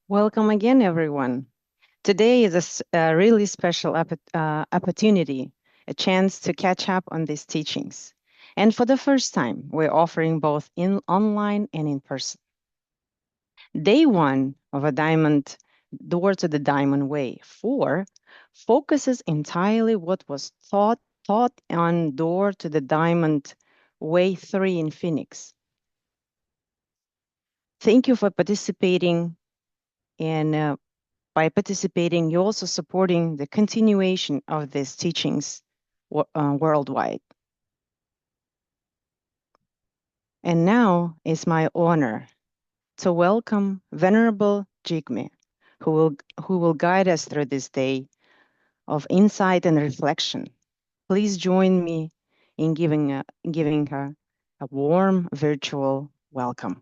Welcome again, everyone. Today is a really special opportunity, a chance to catch up on these teachings. And for the first time, we're offering both in online and in person. Day one of a diamond, Door to the Diamond Way 4 focuses entirely what was taught on Door to the Diamond Way 3 in Phoenix. Thank you for participating and by participating, you're also supporting the continuation of these teachings worldwide. And now it's my honor to welcome Venerable Jigme, who will guide us through this day of insight and reflection. Please join me in giving her a warm virtual welcome.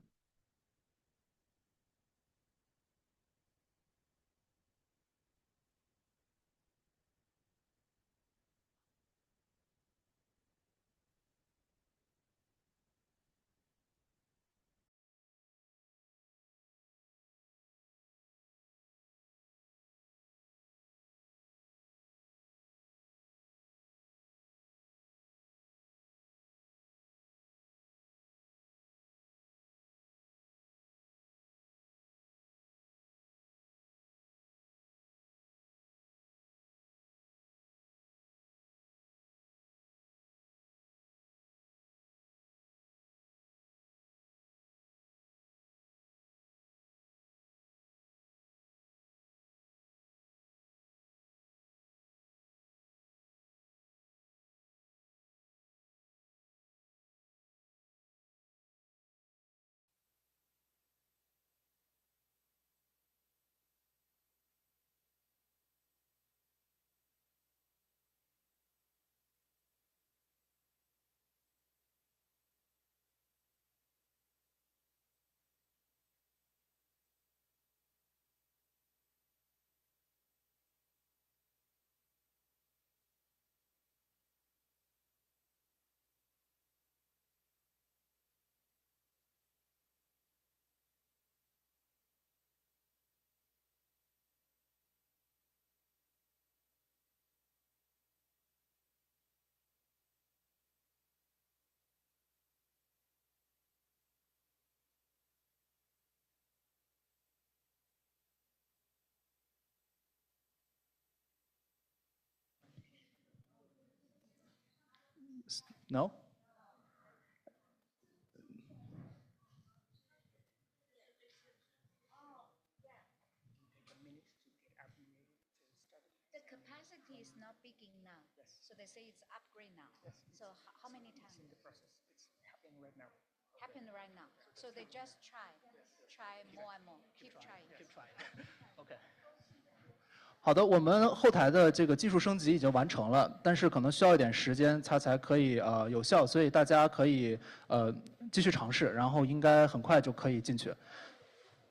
No? The capacity is not big enough. So they say it's upgrade now. So how many times? In the process. It's happening right now. Happen right now. So they just try more and more. Keep trying. Keep trying. OK。好的，我们后台的这个技术升级已经完成了，但是可能需要一点时间，它才可以有效，所以大家可以继续尝试，然后应该很快就可以进去。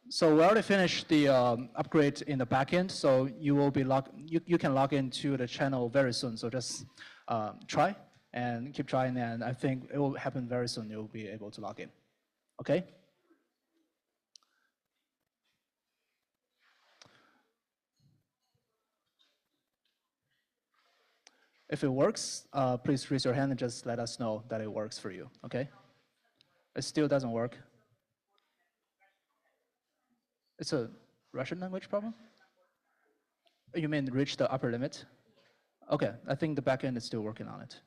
So we already finished the upgrade in the backend, so you will be you can log into the channel very soon. So just try and keep trying, and I think it will happen very soon. You'll be able to log in. Okay. If it works, please raise your hand and just let us know that it works for you. Okay. It still doesn't work. It's a Russian language problem? You mean reach the upper limit? Okay, I think the backend is still working on it.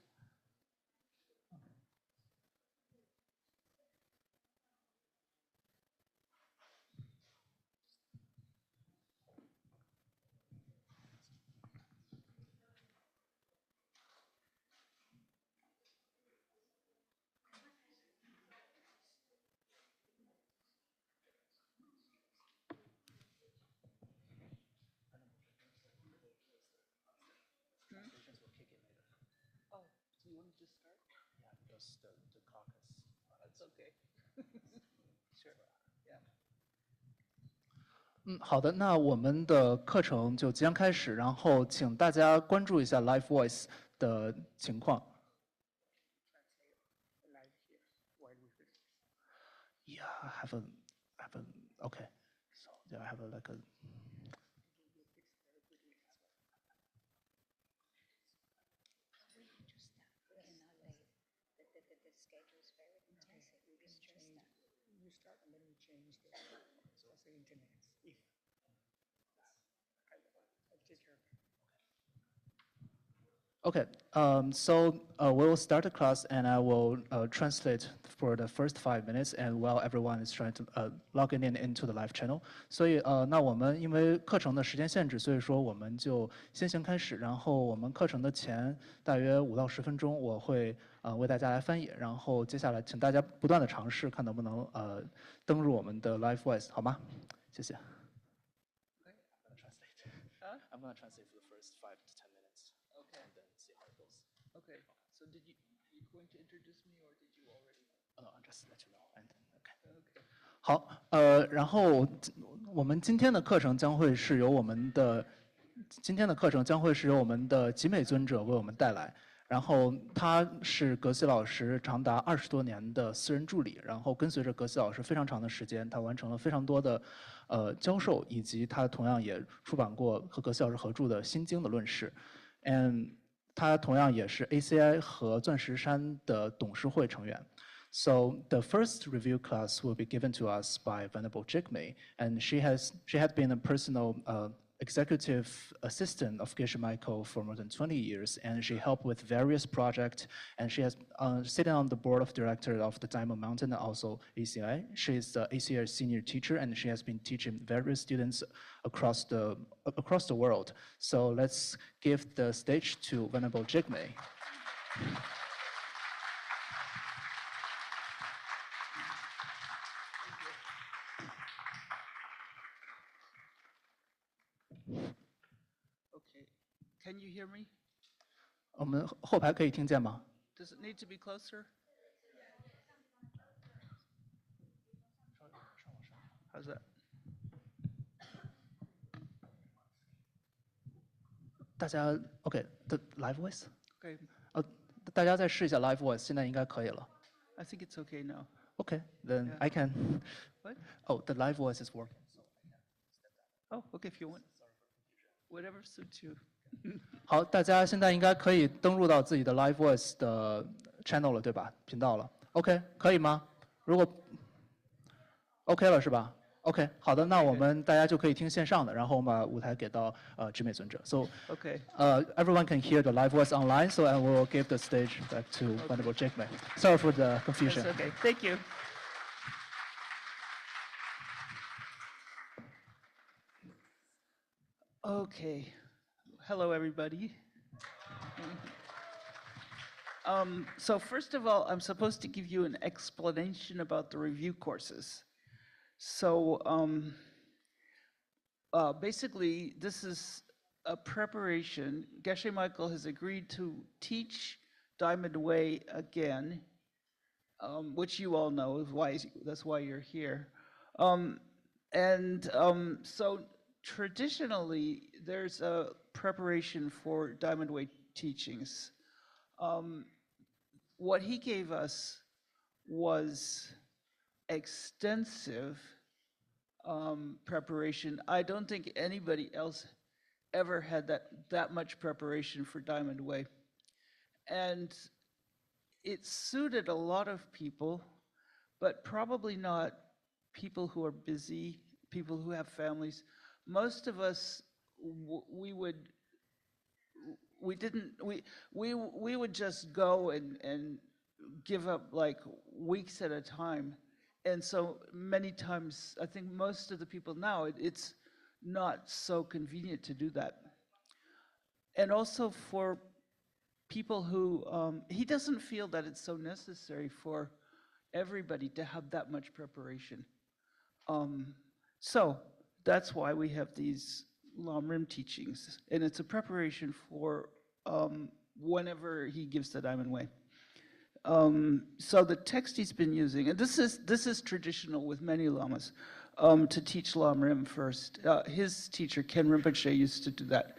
Do you want to just start? Yeah, because the clock is. That's okay. Sure. Yeah. 好的，那我们的课程就即将开始，然后请大家关注一下 Live Voice 的情况。Yeah, I have a, okay. So Yeah, I have like a. The schedule is very intensive. We stress that. You start and then we change the internet. If I'll take care of it. Okay, so we will start the class and I will translate for the first 5 minutes and while everyone is trying to log in into the live channel. 所以那我们因为课程的时间限制，所以说我们就先行开始，然后我们课程的前大约5到10分钟，我会为大家来翻译，然后接下来请大家不断的尝试，看能不能登入我们的 Live Voice， 好吗？谢谢。I'm going to translate for the first 5 to 10 minutes. Okay. And then see how it goes. Okay. So did you going to introduce me or did you already? I'll just let you know. And okay. Okay. 好，然后我们今天的课程将会是由我们的吉美尊者为我们带来。然后他是格西老师长达20多年的私人助理，然后跟随着格西老师非常长的时间，他完成了非常多的教授，以及他同样也出版过和格西老师合著的《心经》的论释。他同样也是 ACI 和钻石山的董事会成员。So the first review class will be given to us by Venerable Jigme, and she had been a personal executive assistant of Geshe Michael for more than 20 years, and she helped with various projects, and she has sitting on the board of directors of the Diamond Mountain and also ACI. She is the ACI senior teacher, and she has been teaching various students across the world. So let's give the stage to Venerable Jigme. Okay. Can you hear me? 我们后排可以听见吗？ Does it need to be closer? How's that? 大家 OK，the live voice。 Okay. 大家再试一下 live voice， 现在应该可以了。 I think it's okay now. Okay, then Yeah. I can. What? Oh, the live voice is working. Oh, okay, if you want. Whatever suits you. 好，大家现在应该可以登录到自己的 live voice 的 channel 了，对吧？频道了。OK， 可以吗？如果 OK 了是吧？ OK， 好的，那我们大家就可以听线上的，然后我们把舞台给到知美尊者。So, Okay. Everyone can hear the live voice online, so I will give the stage back to Venerable Jigme. Sorry for the confusion. That's okay. Thank you. Okay. Hello, everybody. So first of all, I'm supposed to give you an explanation about the review courses. So basically, this is a preparation. Geshe Michael has agreed to teach Diamond Way again, which you all know is why that's why you're here. So traditionally, there's a preparation for Diamond Way teachings. What he gave us was extensive preparation. I don't think anybody else ever had that much preparation for Diamond Way. And it suited a lot of people, but probably not people who are busy, people who have families. Most of us, we would just go and give up like weeks at a time. And so many times, I think most of the people now, it's not so convenient to do that. And also for people who, he doesn't feel that it's so necessary for everybody to have that much preparation. So that's why we have these Lam Rim teachings. And it's a preparation for whenever he gives the Diamond Way. So the text he's been using, and this is traditional with many lamas, to teach Lam Rim first. His teacher, Ken Rinpoche, used to do that.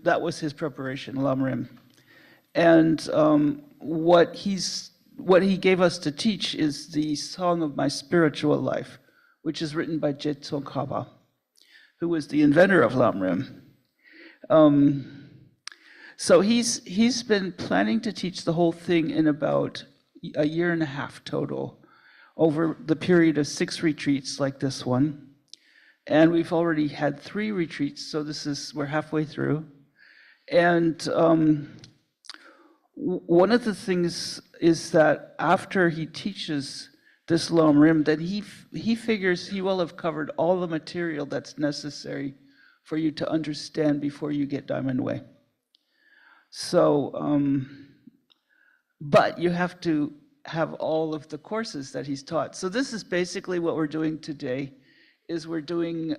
That was his preparation, Lam Rim. And what he gave us to teach is the Song of My Spiritual Life, which is written by Je Tsongkhapa. who was the inventor of Lamrim. So he's been planning to teach the whole thing in about a year and a half total, over the period of 6 retreats like this one. And we've already had 3 retreats, so we're halfway through. And one of the things is that after he teaches this Lamrim, that he figures he will have covered all the material that's necessary for you to understand before you get Diamond Way. So, but you have to have all of the courses that he's taught. So this is basically what we're doing today, is we're doing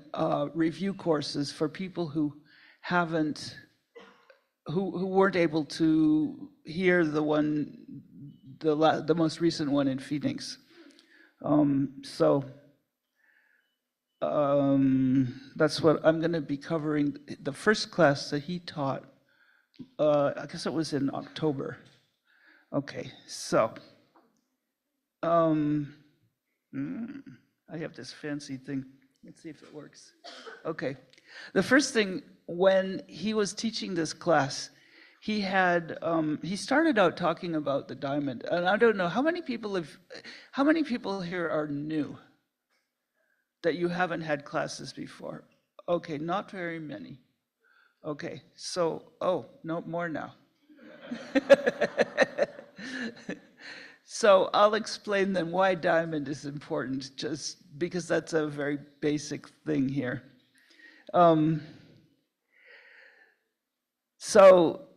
review courses for people who weren't able to hear the most recent one in Phoenix. That's what I'm going to be covering. The first class that he taught, I guess it was in October. Okay, so I have this fancy thing. Let's see if it works. Okay, the first thing, when he was teaching this class, he started out talking about the diamond, and I don't know how many people here are new, that you haven't had classes before. Okay, not very many. Okay, so, no, more now. So I'll explain then why diamond is important, just because that's a very basic thing here. So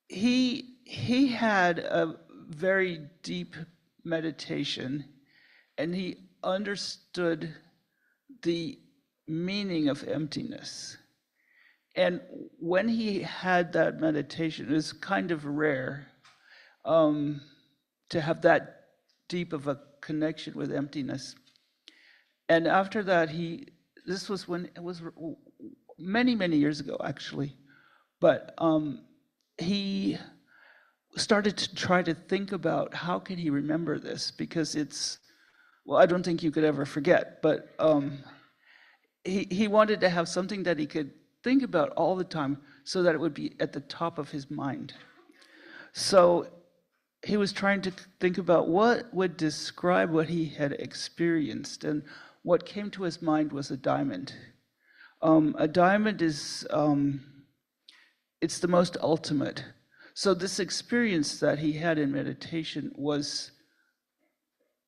he had a very deep meditation, and he understood the meaning of emptiness. And when he had that meditation, it was kind of rare to have that deep of a connection with emptiness. And after that, this was when it was many, many years ago, actually. But he started to try to think about how can he remember this, because I don't think you could ever forget, but he wanted to have something that he could think about all the time so that it would be at the top of his mind. So he was trying to think about what would describe what he had experienced, and what came to his mind was a diamond. A diamond is, it's the most ultimate. So this experience that he had in meditation was,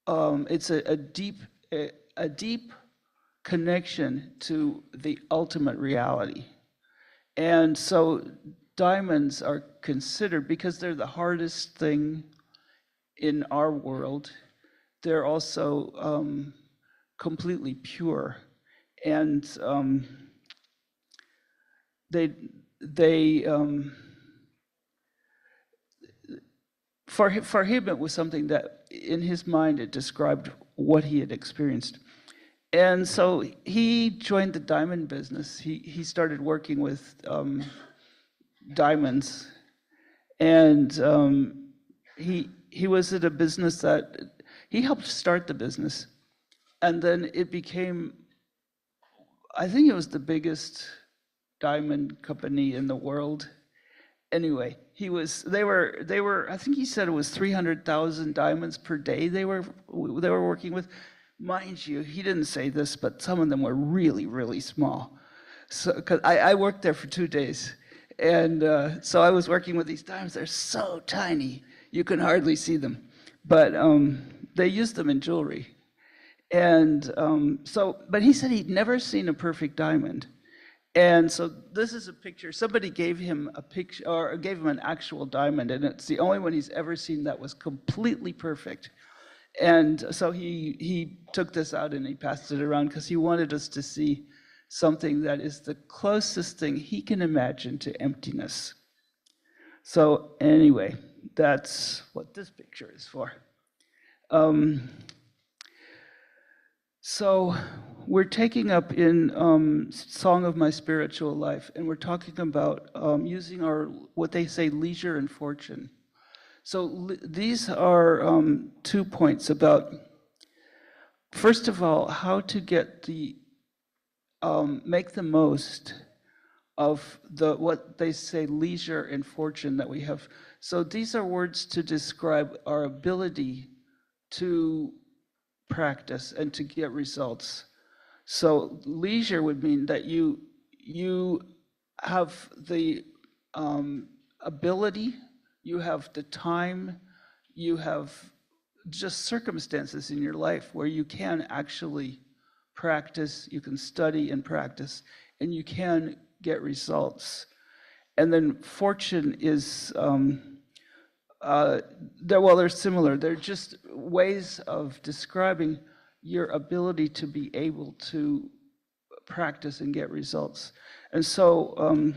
it's a deep connection to the ultimate reality. And so diamonds are considered, because they're the hardest thing in our world, they're also completely pure. And for him, it was something that in his mind it described what he had experienced. And so he joined the diamond business. He started working with diamonds, and he was at a business that he helped start the business, and then it became, I think it was the biggest diamond company in the world. Anyway, they were, I think he said it was 300,000 diamonds per day they were working with. Mind you, he didn't say this, but some of them were really, really small. So, because I worked there for 2 days, and so I was working with these diamonds. They're so tiny, you can hardly see them, but they used them in jewelry. And but he said he'd never seen a perfect diamond. And so this is a picture. Somebody gave him a picture, or gave him an actual diamond, and it's the only one he's ever seen that was completely perfect. And so he took this out and he passed it around because he wanted us to see something that is the closest thing he can imagine to emptiness. So anyway, that's what this picture is for. So we're taking up in Song of My Spiritual Life, and we're talking about using our, what they say, leisure and fortune. So these are 2 points about, first of all, how to get the make the most of what they say leisure and fortune that we have. So these are words to describe our ability to practice and to get results. So leisure would mean that you have the ability, you have the time, you have just circumstances in your life where you can actually practice, you can study and practice, and you can get results. And then fortune is, they're similar. They're just ways of describing your ability to be able to practice and get results. And so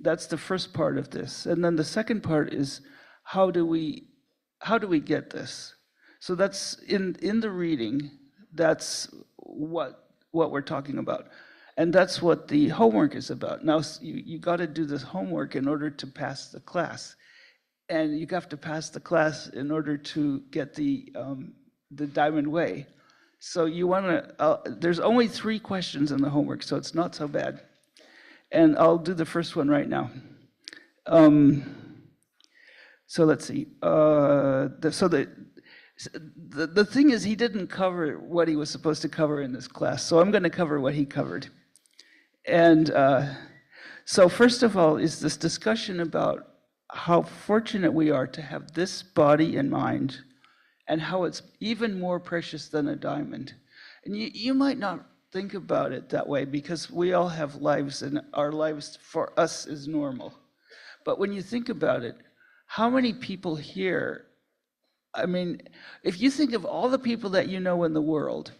that's the first part of this. And then the second part is, how do we get this? So that's in the reading, that's what we're talking about. And that's what the homework is about. Now, you got to do this homework in order to pass the class. And you have to pass the class in order to get the Diamond Way. So you want to, there's only 3 questions in the homework, so it's not so bad. And I'll do the first one right now. So let's see. The thing is, he didn't cover what he was supposed to cover in this class, so I'm going to cover what he covered. And so first of all is this discussion about how fortunate we are to have this body and mind, and how it's even more precious than a diamond. And you might not think about it that way, because we all have lives, and our lives for us is normal. But when you think about it, how many people here, I mean, if you think of all the people that you know in the world,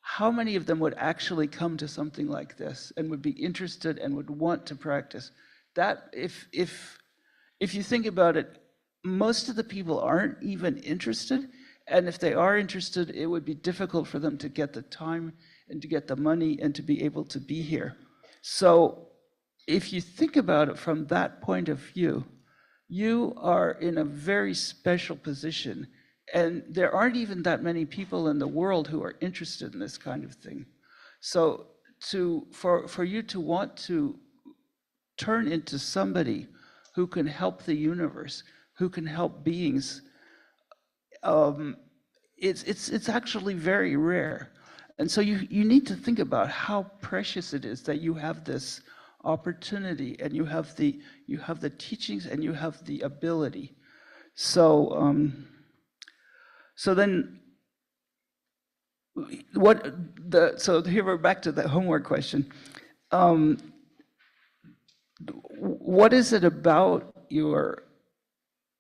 how many of them would actually come to something like this and would be interested and would want to practice? That, if you think about it, most of the people aren't even interested. And if they are interested, it would be difficult for them to get the time and to get the money and to be able to be here. So if you think about it from that point of view, you are in a very special position. And there aren't even that many people in the world who are interested in this kind of thing. So for you to want to turn into somebody who can help the universe, who can help beings, it's actually very rare. And so you need to think about how precious it is that you have this opportunity, and you have the teachings, and you have the ability. So so then so here we're back to the homework question. What is it about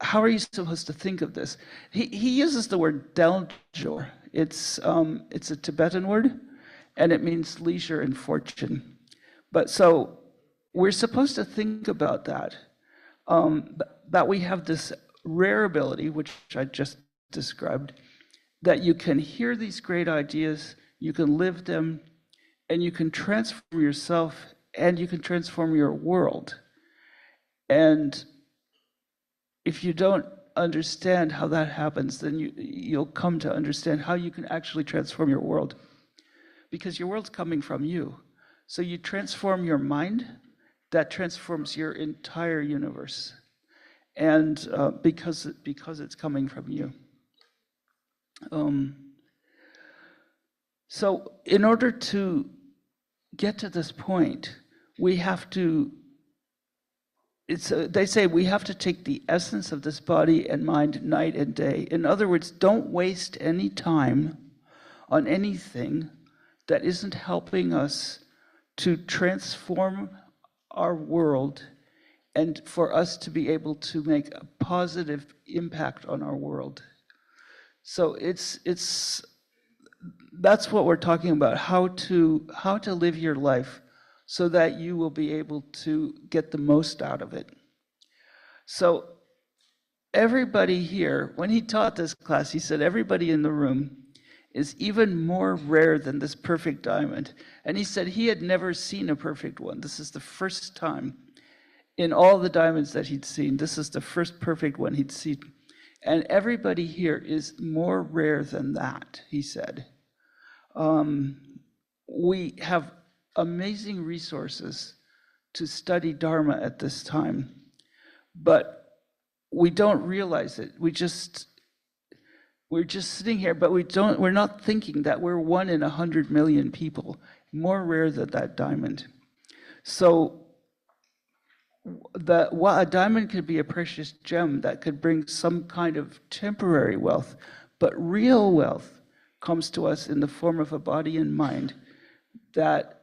how are you supposed to think of this? He uses the word daljor. It's a Tibetan word, and it means leisure and fortune. But so we're supposed to think about that, that we have this rare ability, which I just described, that you can hear these great ideas, you can live them, and you can transform yourself, and you can transform your world. And if you don't understand how that happens, then you'll come to understand how you can actually transform your world. Because your world's coming from you. So you transform your mind, that transforms your entire universe. And because it's coming from you. So in order to get to this point, we have to, they say we have to take the essence of this body and mind night and day. In other words, don't waste any time on anything that isn't helping us to transform our world and for us to be able to make a positive impact on our world. So that's what we're talking about, how to live your life so that you will be able to get the most out of it. So everybody here, when he taught this class, he said everybody in the room is even more rare than this perfect diamond. And he said he had never seen a perfect one. This is the first time in all the diamonds that he'd seen. This is the first perfect one he'd seen. And everybody here is more rare than that, he said. We have amazing resources to study Dharma at this time, but we don't realize it. We're just sitting here, but we're not thinking that we're 1 in 100 million people, more rare than that diamond. So while a diamond could be a precious gem that could bring some kind of temporary wealth, but real wealth comes to us in the form of a body and mind that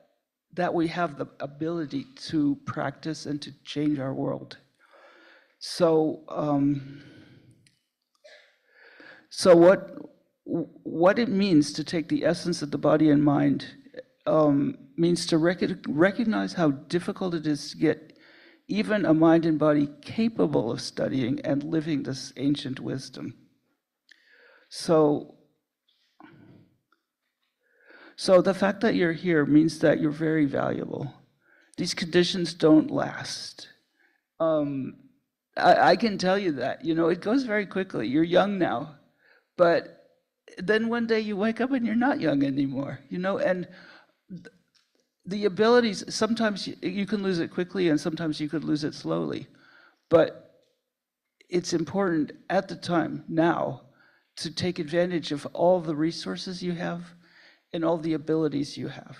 we have the ability to practice and to change our world. So, so what it means to take the essence of the body and mind means to recognize how difficult it is to get even a mind and body capable of studying and living this ancient wisdom. So the fact that you're here means that you're very valuable. These conditions don't last. I can tell you that, it goes very quickly. You're young now, but then one day you wake up and you're not young anymore, and the abilities, sometimes you can lose it quickly and sometimes you could lose it slowly. But it's important at the time, now, to take advantage of all the resources you have and all the abilities you have.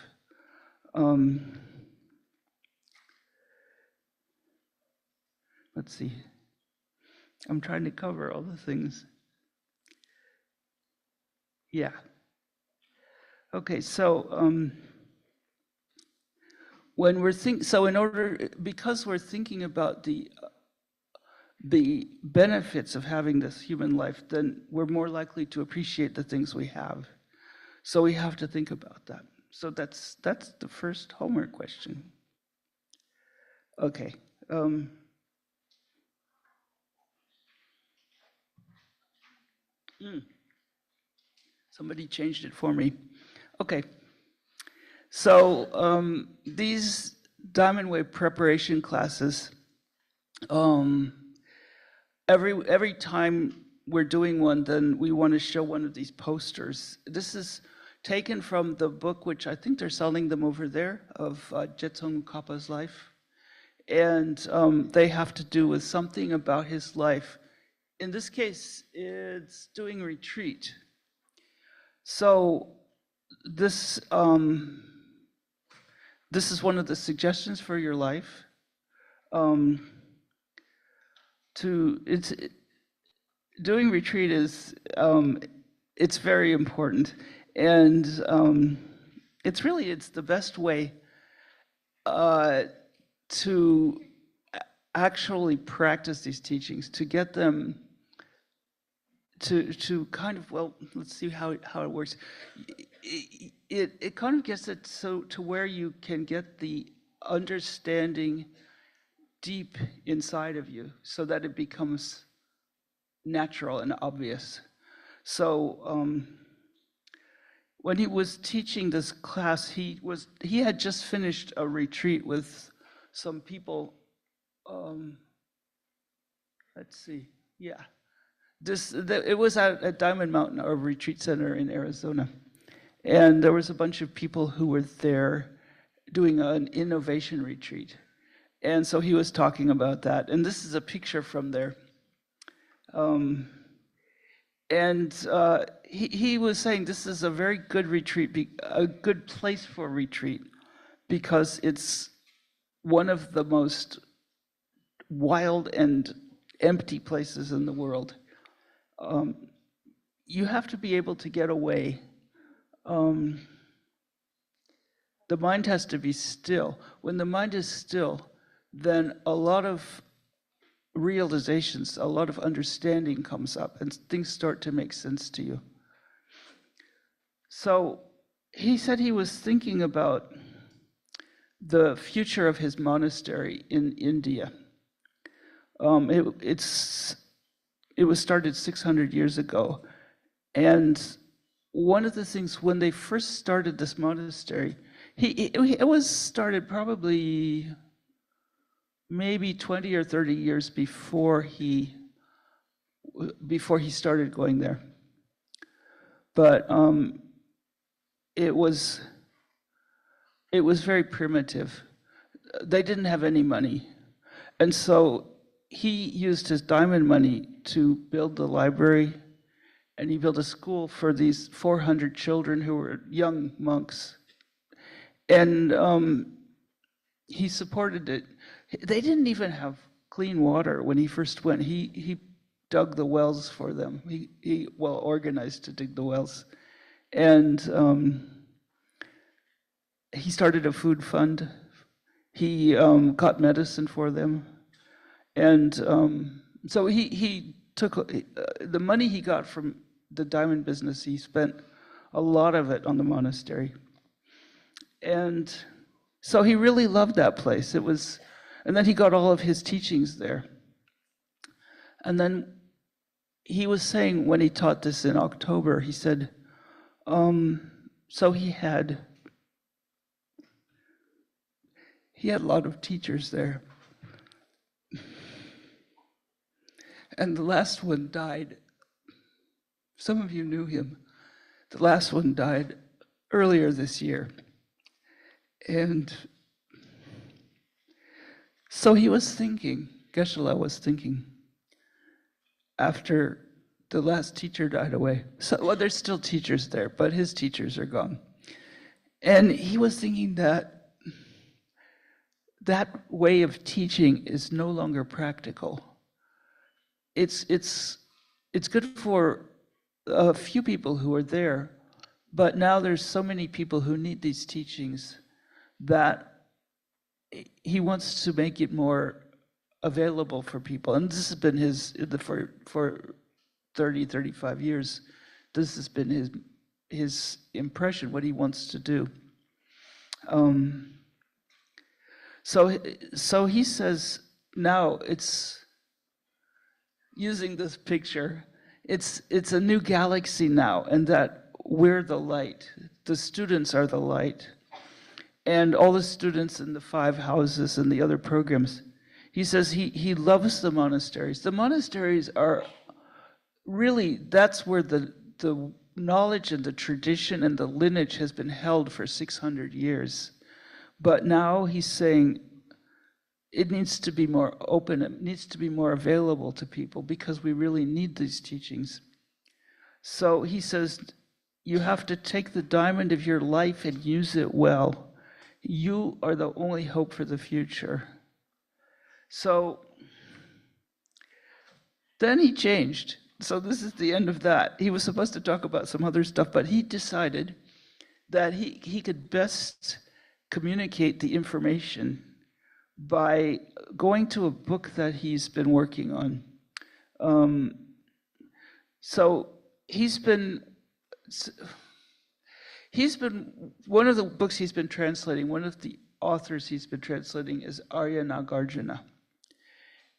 Let's see. I'm trying to cover all the things. Yeah. Okay, so when we're because we're thinking about the benefits of having this human life, then we're more likely to appreciate the things we have. So we have to think about that. So that's the first homework question. Okay. Somebody changed it for me. Okay. So these Diamond Way preparation classes, every time we're doing one, then we want to show one of these posters. This is taken from the book, which I think they're selling them over there, of Jetsun Kappa's life. And they have to do with something about his life. In this case, it's doing retreat. So this is one of the suggestions for your life. Doing retreat is it's very important, and it's the best way to actually practice these teachings, to get them to kind of, well, let's see how it works. It kind of gets it so to where you can get the understanding deep inside of you, so that it becomes natural and obvious. So when he was teaching this class, he had just finished a retreat with some people. Let's see, yeah. It was at Diamond Mountain, our retreat center in Arizona. And there was a bunch of people who were there doing an innovation retreat. And so he was talking about that. And this is a picture from there. He was saying this is a very good retreat, a good place for retreat, because it's one of the most wild and empty places in the world. You have to be able to get away. The mind has to be still. When the mind is still, then a lot of realizations, a lot of understanding comes up, and things start to make sense to you. So he said he was thinking about the future of his monastery in India. It was started 600 years ago, and one of the things, when they first started this monastery, it was started probably maybe 20 or 30 years before he started going there. But it was it was very primitive. They didn't have any money. And so he used his diamond money to build the library, and he built a school for these 400 children who were young monks. And he supported it. They didn't even have clean water when he first went. He dug the wells for them. He well organized to dig the wells. And he started a food fund. He got medicine for them. And so he took the money he got from the diamond business, he spent a lot of it on the monastery. And so he really loved that place. It was, and then he got all of his teachings there. And then he was saying when he taught this in October, he said, so he had a lot of teachers there. And the last one died. Some of you knew him. The last one died earlier this year. And so he was thinking, Geshe was thinking, after the last teacher died away. So, well, there's still teachers there, but his teachers are gone. And he was thinking that that way of teaching is no longer practical. It's good for a few people who are there, but now there's so many people who need these teachings that he wants to make it more available for people. And this has been his, for 30, 35 years, this has been his impression, what he wants to do. So he says, now it's, using this picture, it's a new galaxy now, and that we're the light. The students are the light. And all the students in the 5 houses and the other programs, he says he loves the monasteries. The monasteries are really, that's where the knowledge and the tradition and the lineage has been held for 600 years. But now he's saying it needs to be more open, it needs to be more available to people because we really need these teachings. So he says, you have to take the diamond of your life and use it well. You are the only hope for the future. So then he changed. So this is the end of that. He was supposed to talk about some other stuff, but he decided that he could best communicate the information by going to a book that he's been working on. So he's been, one of the books he's been translating, one of the authors he's been translating is Arya Nagarjuna.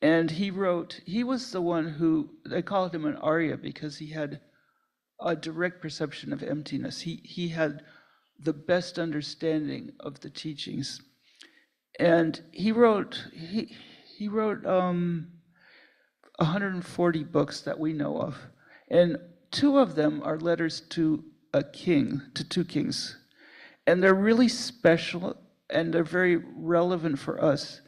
And he was the one who, they called him an Arya because he had a direct perception of emptiness. He had the best understanding of the teachings. And he wrote 140 books that we know of. And 2 of them are letters to a king, to 2 kings. And they're really special and they're very relevant for us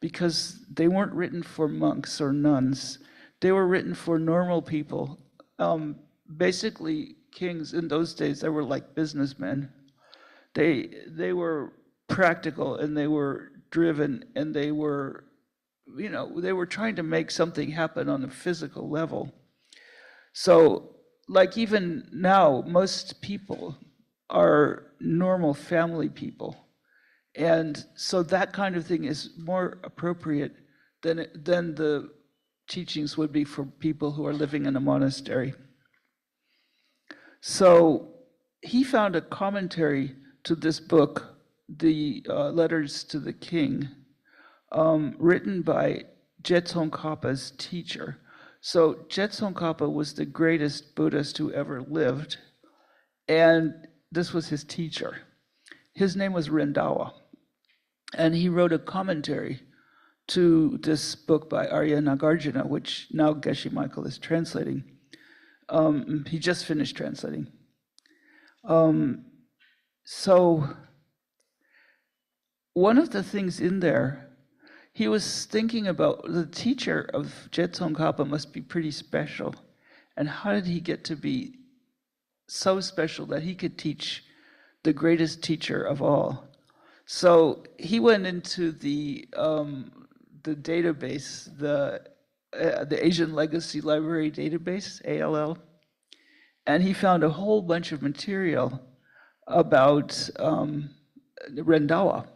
because they weren't written for monks or nuns. They were written for normal people. Basically, kings in those days, they were like businessmen. They were practical and they were driven and they were, they were trying to make something happen on a physical level. So, like even now, most people are normal family people. And so that kind of thing is more appropriate than the teachings would be for people who are living in a monastery. So he found a commentary to this book, the Letters to the King, written by Tsongkhapa's teacher. So Tsongkhapa was the greatest Buddhist who ever lived, and this was his teacher. His name was Rendawa, and he wrote a commentary to this book by Arya Nagarjuna, which now Geshe Michael is translating. He just finished translating. So one of the things in there, he was thinking about the teacher of Tsongkhapa must be pretty special. And how did he get to be so special that he could teach the greatest teacher of all? So he went into the database, the Asian Legacy Library database, ALL, and he found a whole bunch of material about Rendawa.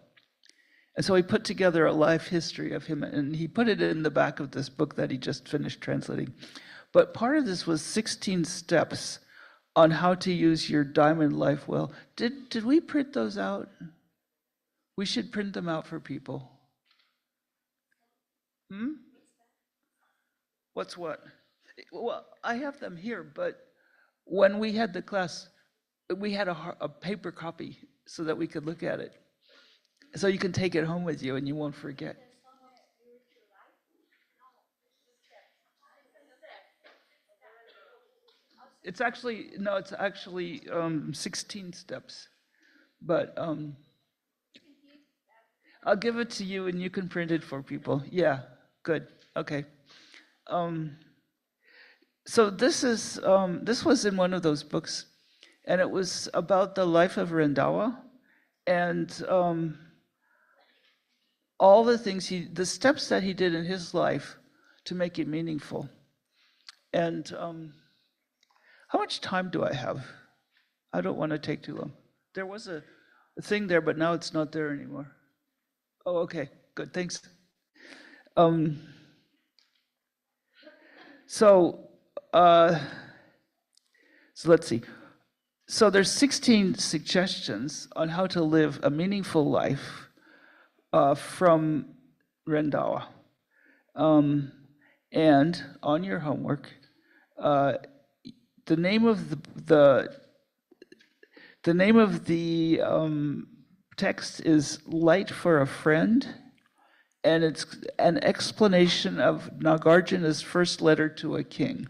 And so he put together a life history of him, and he put it in the back of this book that he just finished translating. But part of this was 16 steps on how to use your diamond life well. Did we print those out? We should print them out for people. What's what? Well, I have them here, but when we had the class, we had a paper copy so that we could look at it. So you can take it home with you and you won't forget. It's actually 16 steps. But I'll give it to you and you can print it for people. Yeah, good. Okay. So this was in one of those books, and it was about the life of Rendawa, and all the things the steps that he did in his life to make it meaningful. And how much time do I have? I don't want to take too long. There was a thing there, but now it's not there anymore. Oh, okay, good, thanks. So let's see. So there's 16 suggestions on how to live a meaningful life from Rendawa. And on your homework, the name of the text is Light for a Friend, and it's an explanation of Nagarjuna's first letter to a king.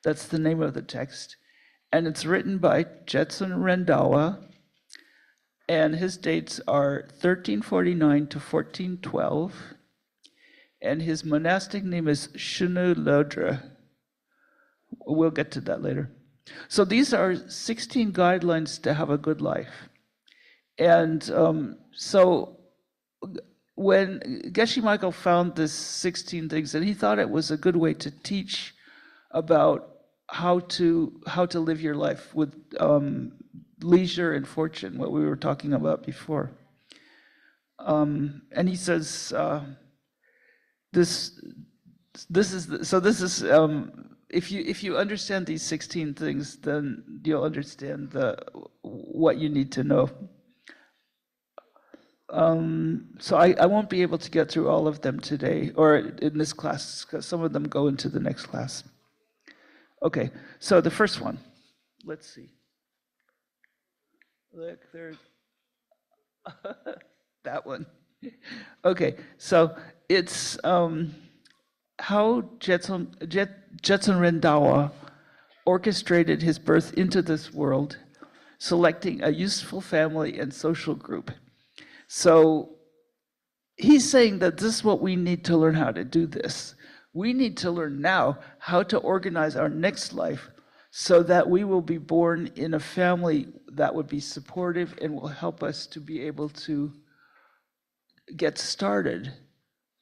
That's the name of the text. And it's written by Jetsun Rendawa, and his dates are 1349 to 1412, and his monastic name is Shunu Lodra. We'll get to that later. So these are 16 guidelines to have a good life. And so when Geshe Michael found this 16 things, and he thought it was a good way to teach about how to live your life with leisure and fortune, what we were talking about before. And he says if you understand these 16 things, then you'll understand what you need to know. So I won't be able to get through all of them today or in this class, because some of them go into the next class. Okay, so the first one, let's see. Look, there's that one. Okay, so it's how Jetsun Rendawa orchestrated his birth into this world, selecting a useful family and social group. So he's saying that this is what we need to learn how to do this. We need to learn now how to organize our next life so that we will be born in a family that would be supportive and will help us to be able to get started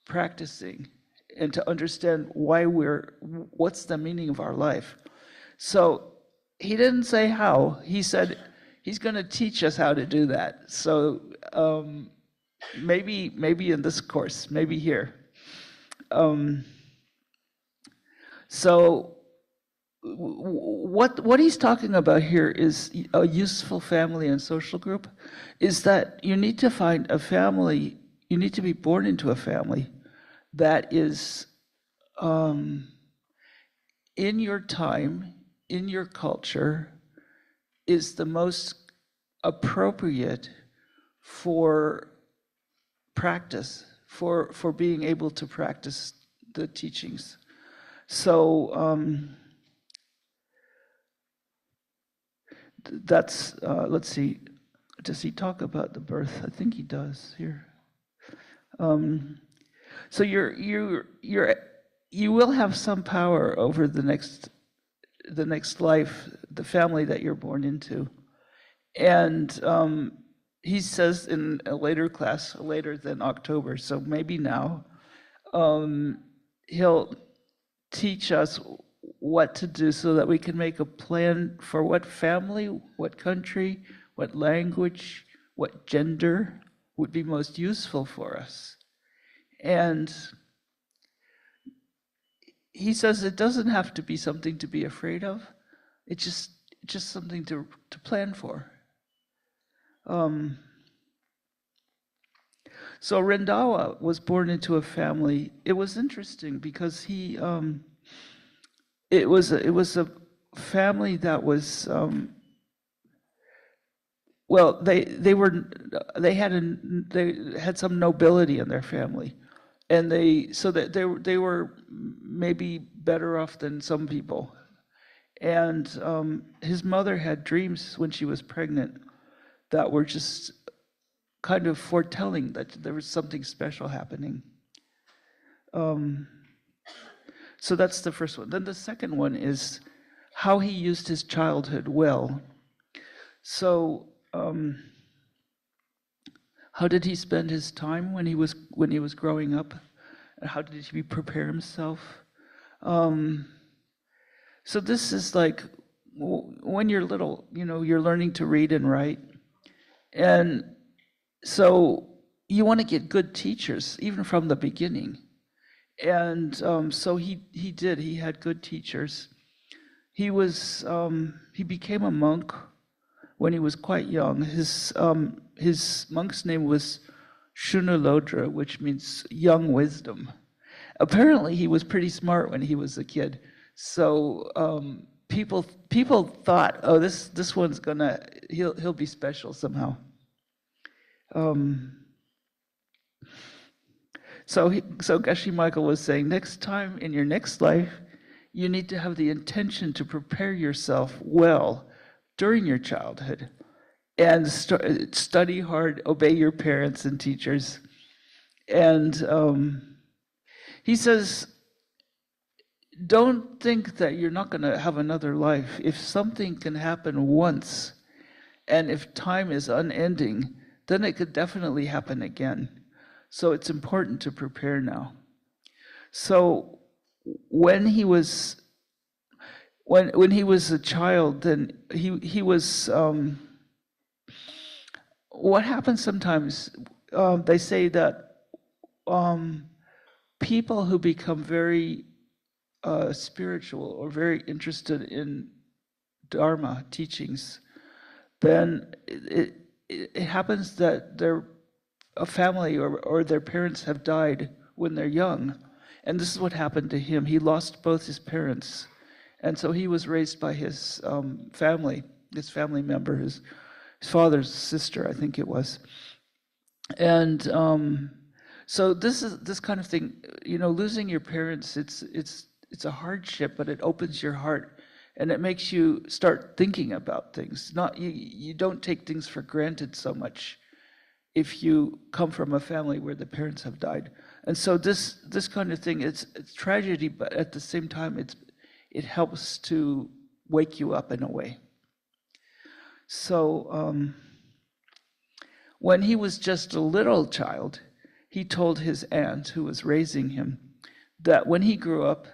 practicing and to understand what's the meaning of our life. So he didn't say how, he said he's going to teach us how to do that. So maybe in this course, maybe here. So what he's talking about here is a useful family and social group, is that you need to find a family, you need to be born into a family that is in your time, in your culture, is the most appropriate for practice, for being able to practice the teachings. So that's, let's see, does he talk about the birth? I think he does here. So you will have some power over the next life, the family that you're born into. And he says in a later class, later than October, so maybe now, he'll teach us what to do so that we can make a plan for what family, what country, what language, what gender would be most useful for us. And he says it doesn't have to be something to be afraid of. It's just something to plan for. So Rendawa was born into a family. It was interesting because it was a family that was well, they had some nobility in their family, and they were maybe better off than some people. And his mother had dreams when she was pregnant that were just kind of foretelling that there was something special happening. So that's the first one. Then the second one is how he used his childhood well. So how did he spend his time when he was growing up? How did he prepare himself? So this is like when you're little, you're learning to read and write. And so you want to get good teachers, even from the beginning. And so he did. He had good teachers. He became a monk when he was quite young. His monk's name was Shunalodra, which means young wisdom. Apparently, he was pretty smart when he was a kid. So people thought, oh, this one's he'll be special somehow. So Geshe Michael was saying, next time in your next life, you need to have the intention to prepare yourself well during your childhood, and study hard, obey your parents and teachers. And he says, don't think that you're not going to have another life. If something can happen once, and if time is unending, then it could definitely happen again. So it's important to prepare now. So when he was a child, then he was. What happens sometimes? They say that people who become very spiritual or very interested in Dharma teachings, then it happens that a family or their parents have died when they're young. And this is what happened to him. He lost both his parents. And so he was raised by his family member, his father's sister, I think it was. And so this kind of thing, losing your parents, it's a hardship, but it opens your heart and it makes you start thinking about things. You don't take things for granted so much if you come from a family where the parents have died. And so this kind of thing, it's tragedy, but at the same time, it helps to wake you up in a way. So when he was just a little child, he told his aunt, who was raising him, that when he grew up,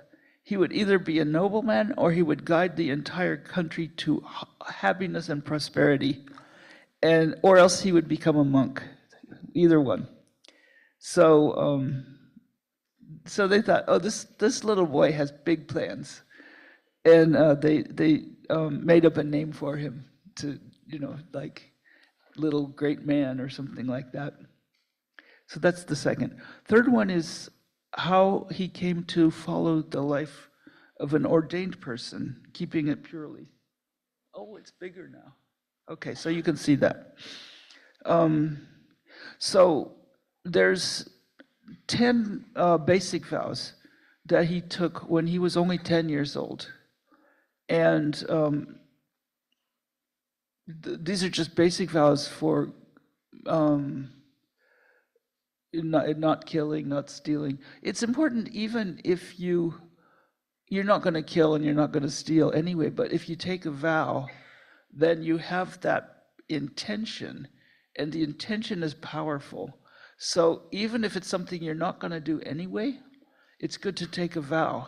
he would either be a nobleman or he would guide the entire country to happiness and prosperity, or else he would become a monk, either one. So so they thought, oh, this little boy has big plans, and they made up a name for him to, like little great man or something like that. So that's the second. Third one is how he came to follow the life of an ordained person, keeping it purely. Oh, it's bigger now. Okay, so you can see that. So there's 10 basic vows that he took when he was only 10 years old. And these are just basic vows for not killing, not stealing. It's important even if you're not going to kill and you're not going to steal anyway, but if you take a vow, then you have that intention, and the intention is powerful. So even if it's something you're not going to do anyway, it's good to take a vow.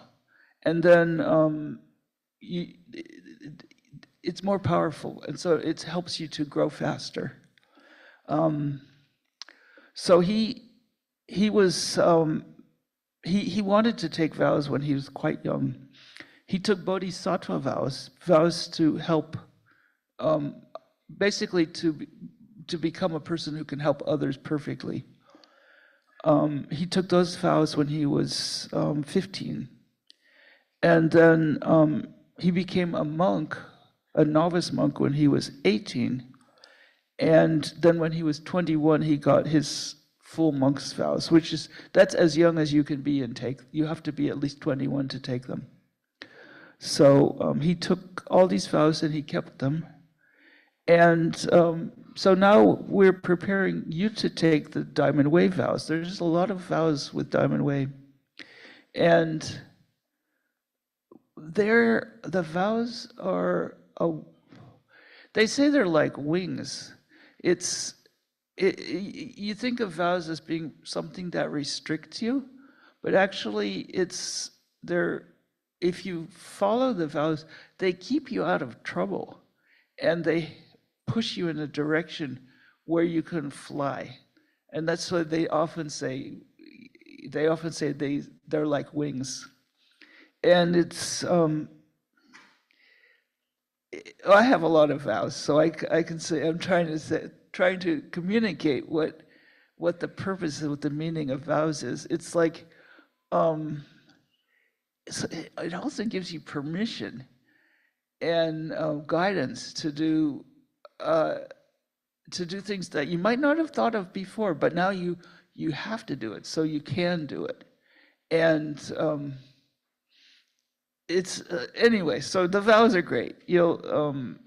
And then it's more powerful, and so it helps you to grow faster. So he wanted to take vows when he was quite young. He took bodhisattva vows to help, basically to become a person who can help others perfectly. He took those vows when he was 15. And then he became a monk, a novice monk, when he was 18. And then when he was 21, he got his full monk's vows, that's as young as you can be and take. You have to be at least 21 to take them. So he took all these vows and he kept them. And so now we're preparing you to take the Diamond Way vows. There's a lot of vows with Diamond Way. And the vows are, they say they're like wings. You think of vows as being something that restricts you, but actually if you follow the vows, they keep you out of trouble, and they push you in a direction where you can fly. And that's why they often say they're like wings. And it's I have a lot of vows, so I can say I'm trying to communicate what the purpose and what the meaning of vows is. It's like it also gives you permission and guidance to do things that you might not have thought of before, but now you have to do it, so you can do it. And it's anyway. So the vows are great. And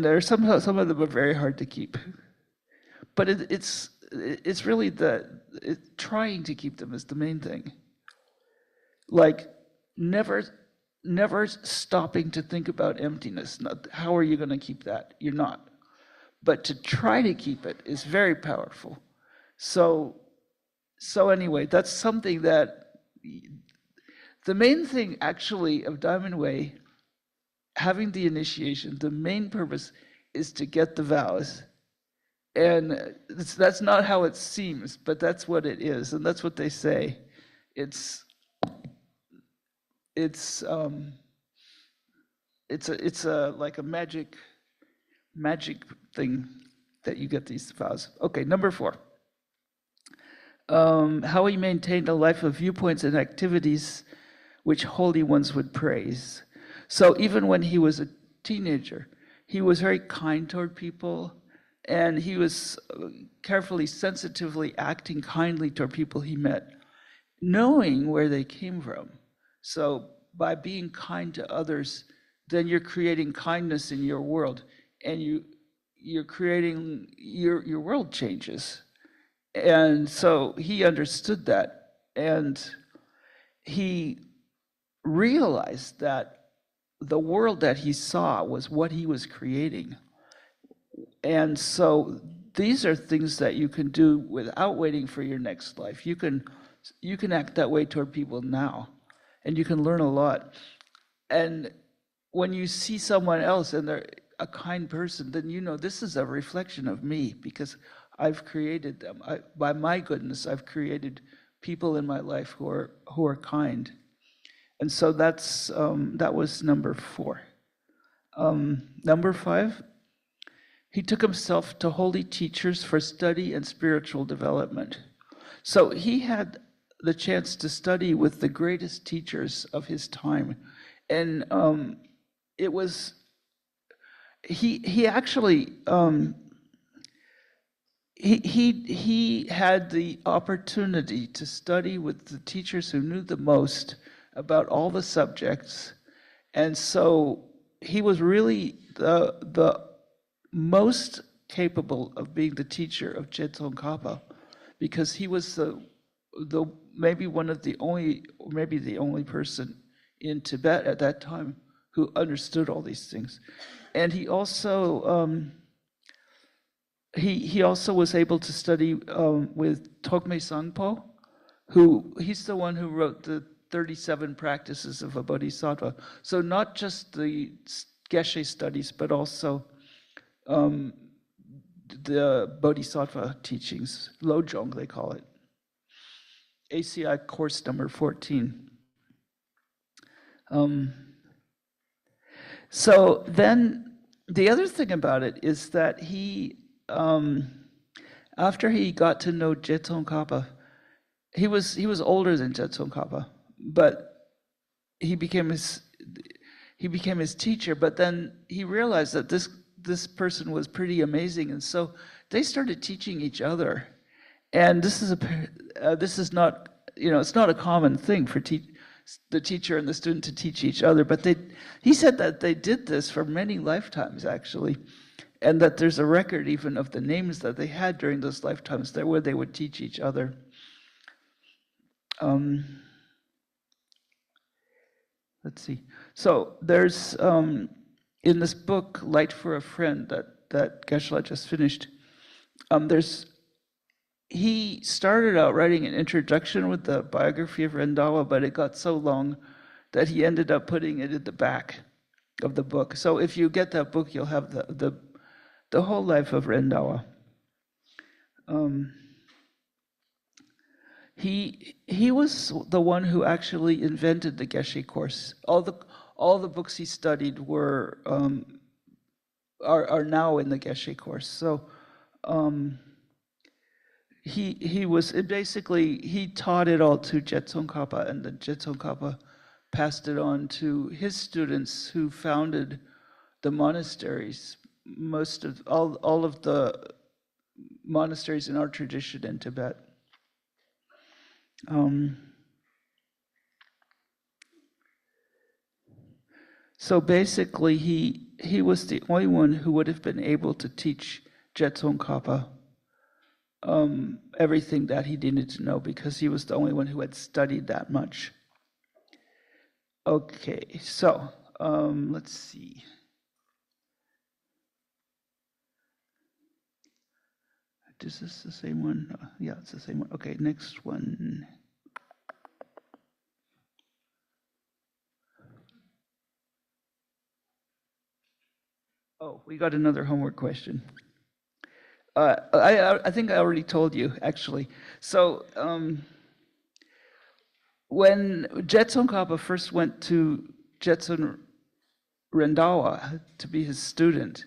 there's some of them are very hard to keep, but it's really trying to keep them is the main thing. Like never stopping to think about emptiness. How are you going to keep that? You're not. But to try to keep it is very powerful. So anyway, that's something that the main thing actually of Diamond Way, having the initiation, the main purpose is to get the vows. And that's not how it seems, but that's what it is, and that's what they say. It's like a magic thing that you get these vows. Okay, number 4. How he maintained a life of viewpoints and activities which holy ones would praise. So even when he was a teenager, he was very kind toward people, and he was carefully, sensitively acting kindly toward people he met, knowing where they came from. So by being kind to others, then you're creating kindness in your world, and you're creating your world changes. And so he understood that, and he realized that the world that he saw was what he was creating. And so these are things that you can do without waiting for your next life. You can act that way toward people now, and you can learn a lot. And when you see someone else and they're a kind person, then you know this is a reflection of me, because I've created them. By my goodness, I've created people in my life who are kind. And so that was number 4. Number 5, he took himself to holy teachers for study and spiritual development. So he had the chance to study with the greatest teachers of his time. And it was, he actually, he had the opportunity to study with the teachers who knew the most about all the subjects. And so he was really the most capable of being the teacher of Jetson Kappa, because he was the maybe one of the only, or maybe the only person in Tibet at that time who understood all these things. And he also he also was able to study with Tokme Sangpo, he's the one who wrote the 37 practices of a bodhisattva. So not just the Geshe studies, but also the bodhisattva teachings, Lojong they call it. ACI course number 14. So then the other thing about it is that he, after he got to know Jetson Kappa, he was older than Jetson Kappa, but he became his teacher. But then he realized that this person was pretty amazing, and so they started teaching each other. And this is not, it's not a common thing for the teacher and the student to teach each other. But he said that they did this for many lifetimes actually, and that there's a record even of the names that they had during those lifetimes there where they would teach each other. Let's see. So there's in this book, Light for a Friend, that Geshe just finished, he started out writing an introduction with the biography of Rendawa, but it got so long that he ended up putting it at the back of the book. So if you get that book, you'll have the whole life of Rendawa. He was the one who actually invented the Geshe course. All the books he studied are now in the Geshe course. So he taught it all to Jetson Kappa, and then Jetson Kappa passed it on to his students who founded the monasteries. All of the monasteries in our tradition in Tibet. So basically, he was the only one who would have been able to teach Jetson Kappa everything that he needed to know, because he was the only one who had studied that much. Okay, so let's see. Is this the same one? Yeah, it's the same one. Okay, next one. Oh, we got another homework question. I think I already told you, actually. So when Jetson Kappa first went to Jetson Rendawa to be his student,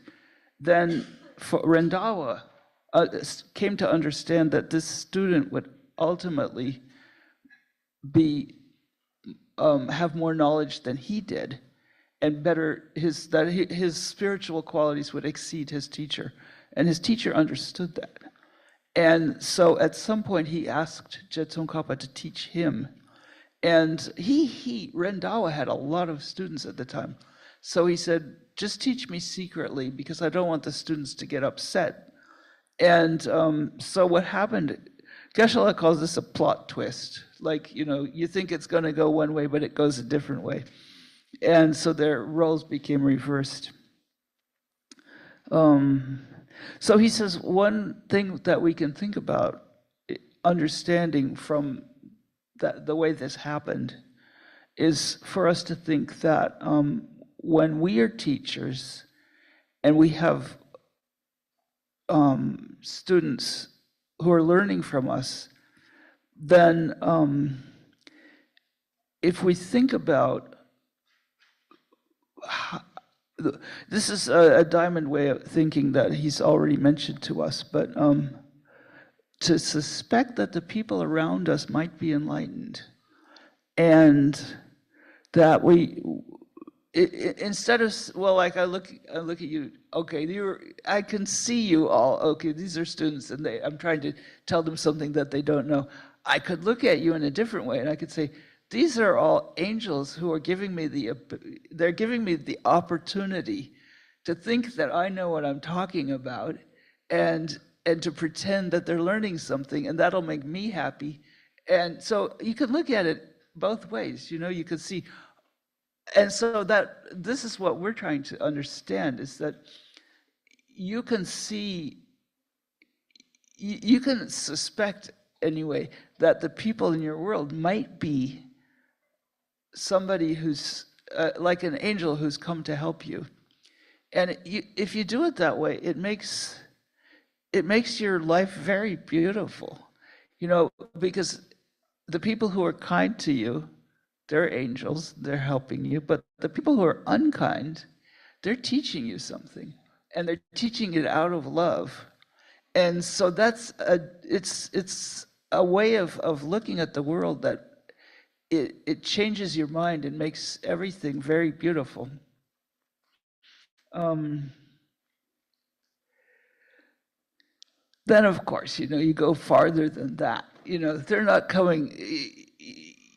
then for Rendawa came to understand that this student would ultimately have more knowledge than he did, and his spiritual qualities would exceed his teacher, and his teacher understood that. And so at some point he asked Jetson Kappa to teach him, and Rendawa had a lot of students at the time, so he said, just teach me secretly because I don't want the students to get upset. And so what happened, Geshe calls this a plot twist. Like, you think it's going to go one way, but it goes a different way. And so their roles became reversed. So he says one thing that we can think about understanding from the way this happened is for us to think that when we are teachers and we have students who are learning from us, then if we think about this is a diamond way of thinking that he's already mentioned to us, but to suspect that the people around us might be enlightened, and that instead of, well, like I look at you, okay, I can see you all, okay, these are students, and I'm trying to tell them something that they don't know. I could look at you in a different way, and I could say, these are all angels who are giving me the opportunity to think that I know what I'm talking about, and to pretend that they're learning something, and that'll make me happy. And so you could look at it both ways, you know, you could see. And so that this is what we're trying to understand, is that you can see, you can suspect anyway, that the people in your world might be somebody who's like an angel who's come to help you. And if you do it that way, it makes your life very beautiful, you know, because the people who are kind to you, they're angels, they're helping you, but the people who are unkind, they're teaching you something, and they're teaching it out of love. And so it's a way of looking at the world that it changes your mind and makes everything very beautiful. Then, of course, you know, you go farther than that. You know, they're not coming.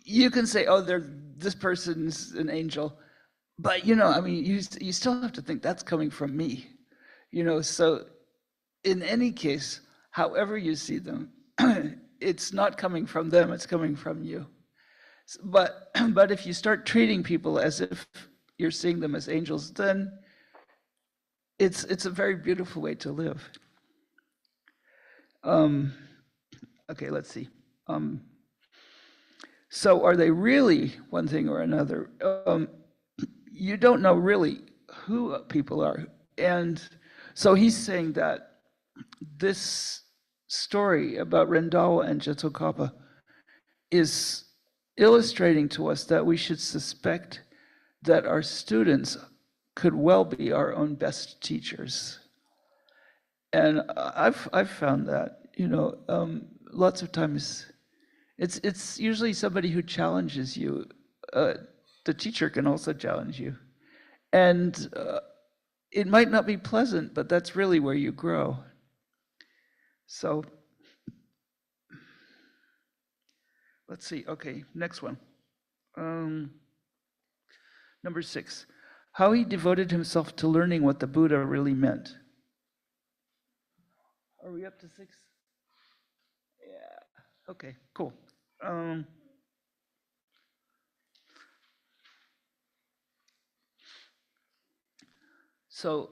You can say, oh, this person's an angel, but, you know, I mean, you still have to think that's coming from me. You know, so in any case, however you see them, it's not coming from them, it's coming from you. But if you start treating people as if you're seeing them as angels, then it's a very beautiful way to live. Okay, let's see. So are they really one thing or another? You don't know really who people are. And so he's saying that this story about Rendawa and Jatokapa is illustrating to us that we should suspect that our students could well be our own best teachers. And I've found that, you know, lots of times it's usually somebody who challenges you. The teacher can also challenge you. And it might not be pleasant, but that's really where you grow. So let's see. Okay, next one. Number 6, how he devoted himself to learning what the Buddha really meant. Are we up to 6? Yeah. Okay, cool. So,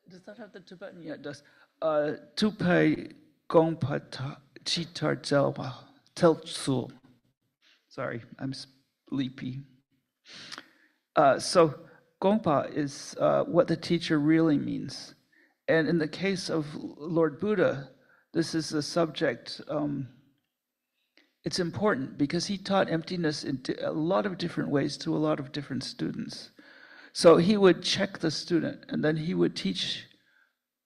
does that have the Tibetan? Yeah, it does. Tupai Gongpa Chitar Zelwa Teltsul. Sorry, I'm sleepy. So, Gongpa is what the teacher really means. And in the case of Lord Buddha, this is a subject, it's important because he taught emptiness in a lot of different ways to a lot of different students. So he would check the student, and then he would teach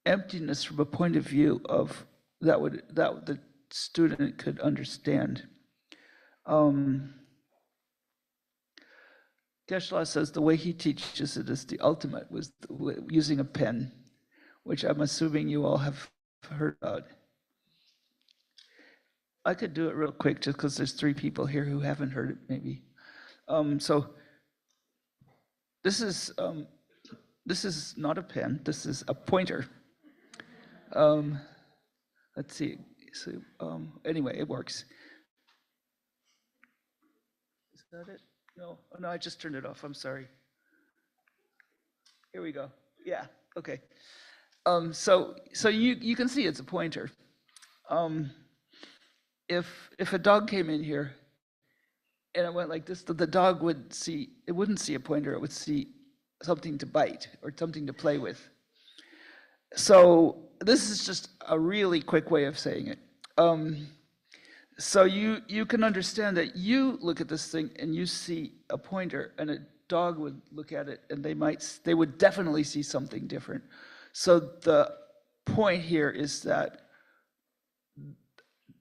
emptiness from a point of view of that the student could understand. Geshe says the way he teaches it is the ultimate, was using a pen, which I'm assuming you all have heard about. I could do it real quick just because there's 3 people here who haven't heard it, maybe. So this is not a pen, this is a pointer. Let's see. So anyway, it works. Is that it? No, oh, no, I just turned it off. I'm sorry. Here we go. Yeah. Okay. So you can see it's a pointer. If a dog came in here and it went like this, the dog wouldn't see a pointer. It would see something to bite or something to play with. So this is just a really quick way of saying it. So you can understand that you look at this thing and you see a pointer, and a dog would look at it and they would definitely see something different. So the point here is that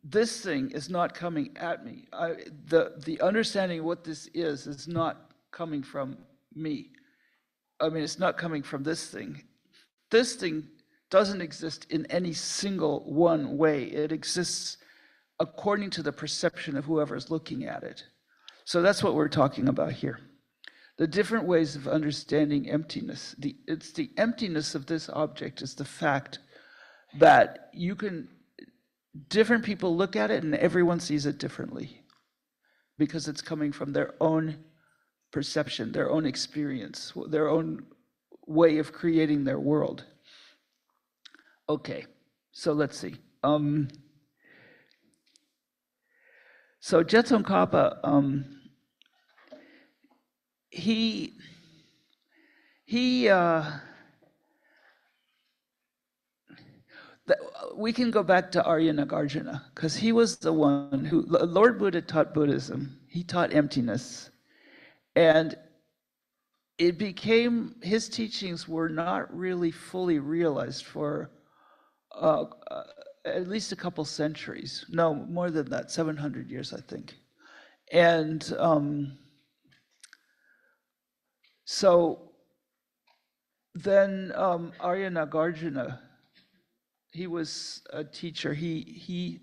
this thing is not coming at me. The understanding of what this is not coming from me. I mean, it's not coming from this thing. This thing doesn't exist in any single one way. It exists according to the perception of whoever's looking at it. So that's what we're talking about here. The different ways of understanding emptiness. It's the emptiness of this object is the fact that you can, different people look at it and everyone sees it differently because it's coming from their own perception, their own experience, their own way of creating their world. Okay, so let's see. So Je Tsongkhapa, we can go back to Arya Nagarjuna, because he was the one who, Lord Buddha taught Buddhism, he taught emptiness, and it became, his teachings were not really fully realized for at least a couple centuries. No, more than that, 700 years, I think. And so then Arya Nagarjuna, he was a teacher. He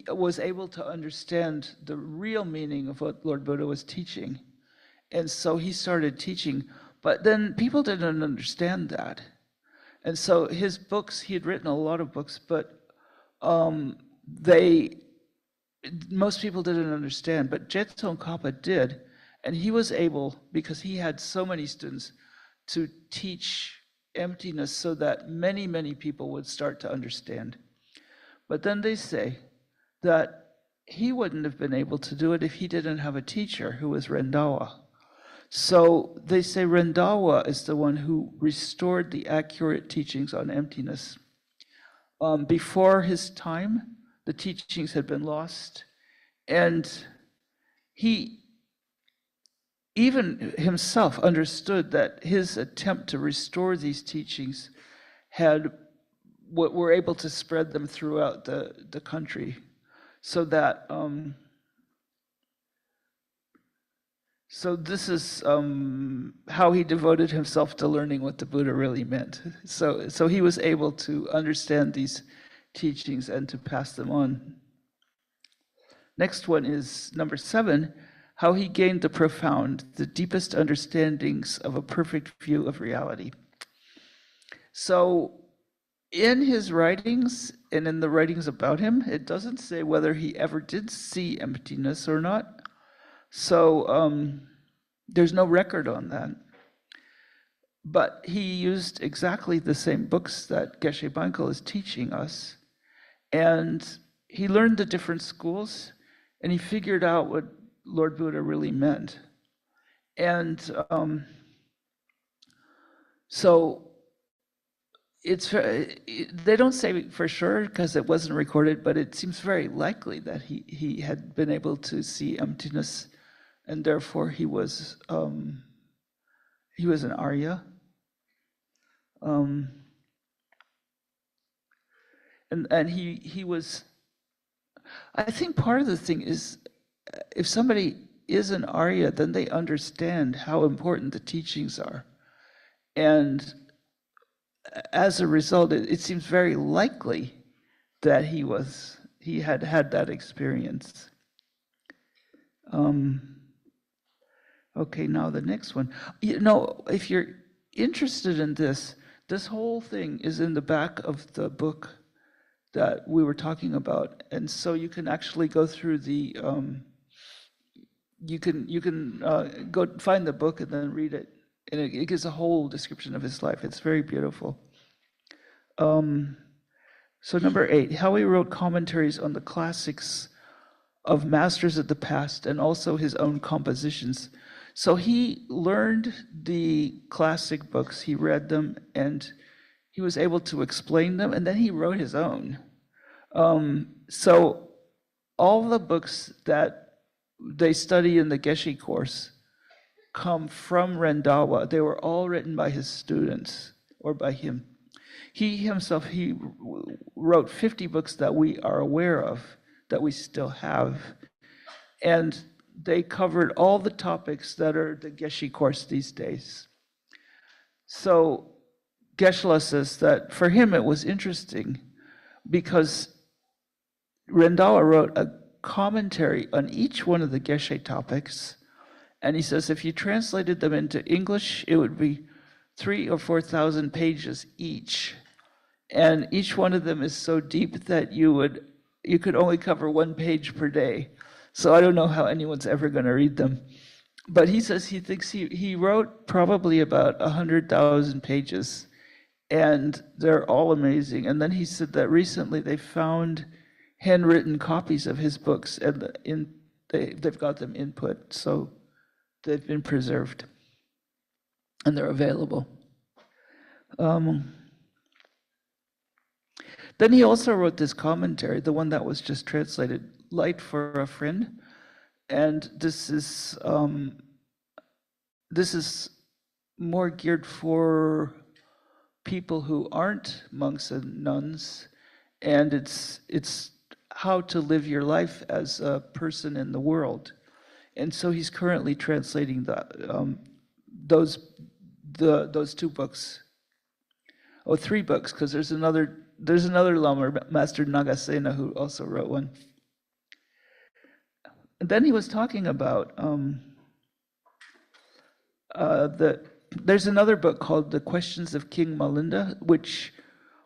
was able to understand the real meaning of what Lord Buddha was teaching. And so he started teaching, but then people didn't understand that. And so his books, he had written a lot of books, but most people didn't understand, but Je Tsongkhapa did. And he was able, because he had so many students, to teach emptiness so that many, many people would start to understand. But then they say that he wouldn't have been able to do it if he didn't have a teacher who was Rendawa. So they say Rendawa is the one who restored the accurate teachings on emptiness. Before his time, the teachings had been lost, and he even himself understood that his attempt to restore these teachings were able to spread them throughout the country, so that so this is how he devoted himself to learning what the Buddha really meant. So he was able to understand these teachings and to pass them on. Next one is number 7, how he gained the profound, the deepest understandings of a perfect view of reality. So in his writings and in the writings about him, it doesn't say whether he ever did see emptiness or not. So there's no record on that. But he used exactly the same books that Geshe Michael is teaching us. And he learned the different schools, and he figured out what Lord Buddha really meant. And so they don't say for sure because it wasn't recorded, but it seems very likely that he had been able to see emptiness, and therefore he was an Arya. And he was, I think part of the thing is, if somebody is an Arya, then they understand how important the teachings are. And as a result, it seems very likely that he had that experience. Okay, now the next one. You know, if you're interested in this whole thing is in the back of the book that we were talking about, and so you can actually go through the you can go find the book and then read it, and it gives a whole description of his life. It's very beautiful. So number 8, how he wrote commentaries on the classics of masters of the past and also his own compositions. So he learned the classic books, he read them, and he was able to explain them, and then he wrote his own. So all the books that they study in the Geshe course come from Rendawa. They were all written by his students or by him. He himself, he wrote 50 books that we are aware of, that we still have. And they covered all the topics that are the Geshe course these days. So Geshe says that for him it was interesting because Rendawa wrote a commentary on each one of the Geshe topics, and he says if you translated them into English, it would be 3,000 or 4,000 pages each. And each one of them is so deep that you could only cover 1 page per day. So I don't know how anyone's ever going to read them. But he says he thinks he wrote probably about 100,000 pages, and they're all amazing. And then he said that recently they found handwritten copies of his books, and they've got them input, so they've been preserved, and they're available. Then he also wrote this commentary, the one that was just translated, Light for a Friend. And this is more geared for people who aren't monks and nuns, and it's how to live your life as a person in the world. And so he's currently translating those 2 books, or 3 books, because there's another Lama, Master Nagasena, who also wrote one. And then he was talking about there's another book called The Questions of King Malinda, which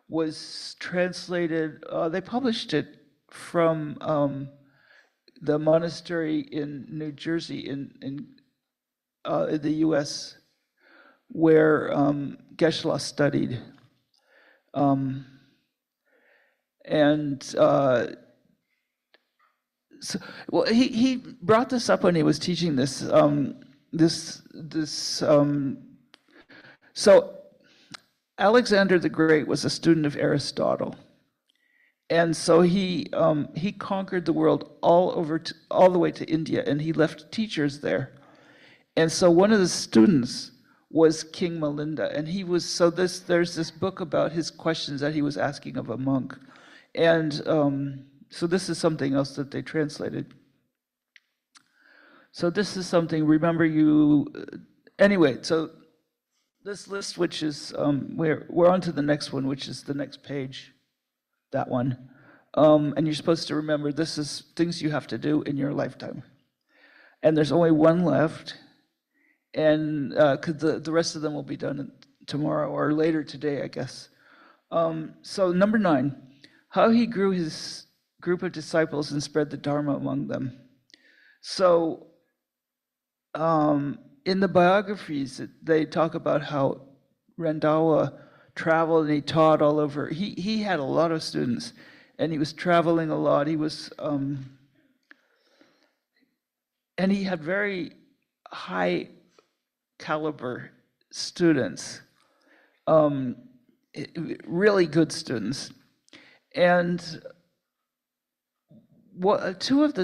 was translated, they published it from the monastery in New Jersey in the US, where Geshe studied. So, well, he brought this up when he was teaching this. So Alexander the Great was a student of Aristotle, and so he conquered the world all the way to India, and he left teachers there. And so one of the students was King Malinda, and there's this book about his questions that he was asking of a monk, and so this is something else that they translated. So this is something, anyway, so this list, which is, we're on to the next one, which is the next page, that one. And you're supposed to remember this is things you have to do in your lifetime. And there's only one left, and because the rest of them will be done tomorrow or later today, I guess. So number 9, how he grew his group of disciples and spread the Dharma among them. So in the biographies, they talk about how Rendawa traveled and he taught all over. He had a lot of students, and he was traveling a lot. He was, and he had very high caliber students, really good students. And two of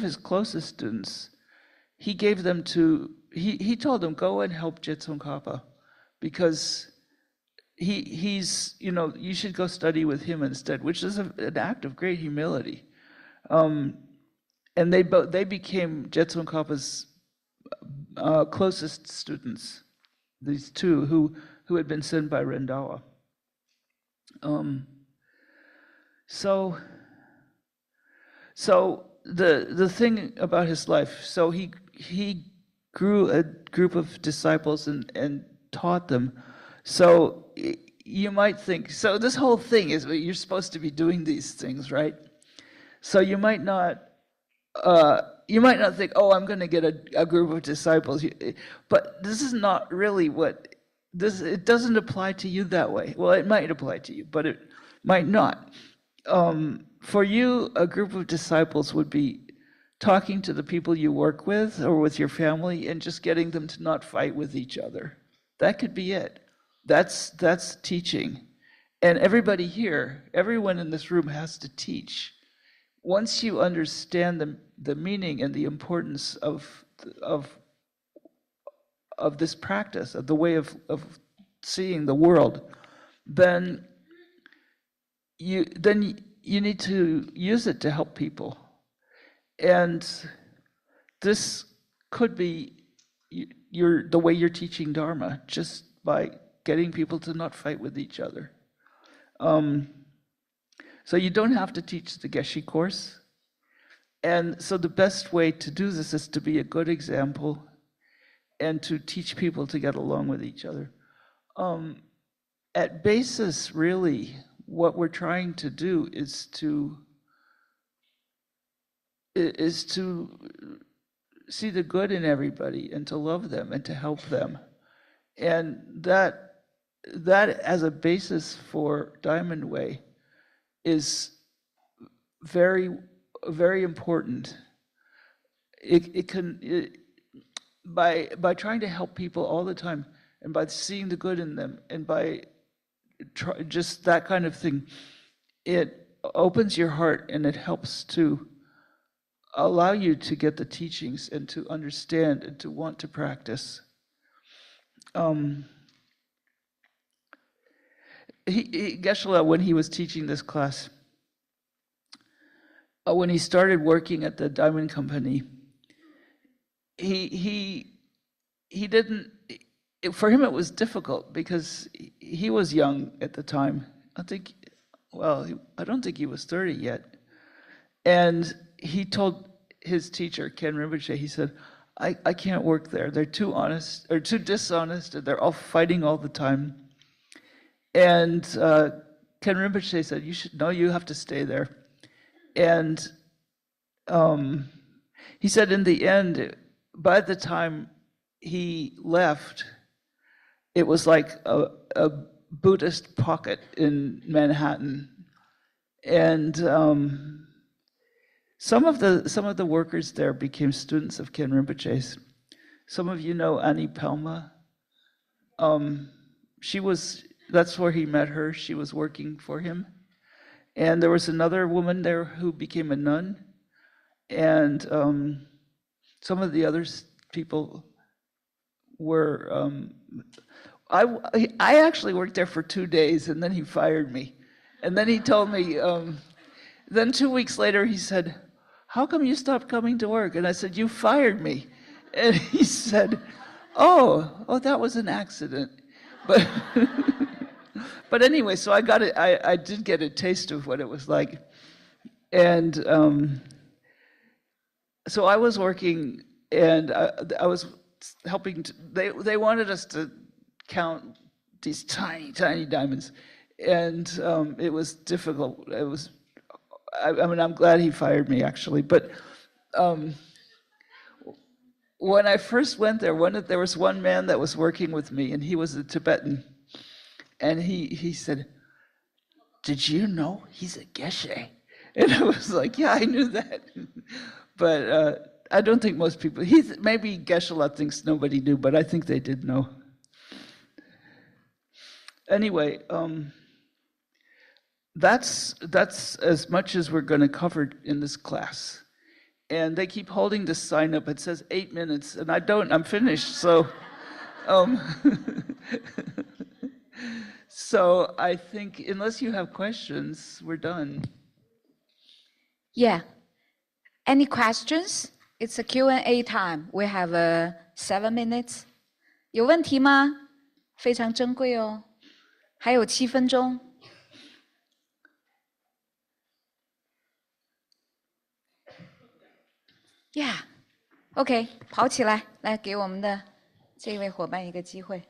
his closest students, he gave them he told them, go and help Jetsun Kappa, because he's, you should go study with him instead, which is an act of great humility. And they became Jetsun Kappa's closest students, these 2 who had been sent by Rendawa. So the thing about his life, so he grew a group of disciples and taught them. So you might think, so this whole thing is you're supposed to be doing these things, right? So you might not think, oh, I'm going to get a group of disciples, but this is not really it doesn't apply to you that way. Well, it might apply to you, but it might not. For you, a group of disciples would be talking to the people you work with or with your family and just getting them to not fight with each other. That could be it. That's teaching. And everybody here, everyone in this room has to teach. Once you understand the meaning and the importance of this practice, of the way of seeing the world, then you need to use it to help people. And this could be the way you're teaching Dharma, just by getting people to not fight with each other. So you don't have to teach the Geshe course. And so the best way to do this is to be a good example and to teach people to get along with each other. At basis, really, what we're trying to do is to see the good in everybody and to love them and to help them. And that as a basis for Diamond Way is very, very important. By trying to help people all the time and by seeing the good in them and by just that kind of thing, it opens your heart and it helps to allow you to get the teachings and to understand and to want to practice. Geshe, when he was teaching this class, when he started working at the Diamond Company, he didn't, for him it was difficult because he was young at the time. I don't think he was 30 yet. And he told his teacher, Ken Rinpoche, he said, I can't work there. They're too honest or too dishonest, and they're all fighting all the time. And Ken Rinpoche said, you have to stay there. And he said in the end, by the time he left, it was like a Buddhist pocket in Manhattan. And some of the workers there became students of Ken Rinpoche's. Some of you know Annie Pelma. That's where he met her. She was working for him. And there was another woman there who became a nun. And some of the other people were, I actually worked there for 2 days and then he fired me. And then he told me, then 2 weeks later he said, how come you stopped coming to work? And I said, you fired me. And he said, oh, that was an accident. But but anyway, so I did get a taste of what it was like. And so I was working and I was helping, they wanted us to count these tiny, tiny diamonds. And it was difficult. I'm glad he fired me actually. But when I first went there, there was one man that was working with me and he was a Tibetan. And he said, did you know he's a Geshe? And I was like, yeah, I knew that. But I don't think most people, maybe Geshe thinks nobody knew, but I think they did know. Anyway, that's as much as we're going to cover in this class. And they keep holding this sign up. It says 8 minutes, and I'm finished. So, so I think unless you have questions, we're done. Yeah. Any questions? It's a Q&A time. We have 7 minutes. 有问题吗？非常珍贵哦。还有7分钟。Yeah. OK， 跑起来，来给我们的这位伙伴一个机会。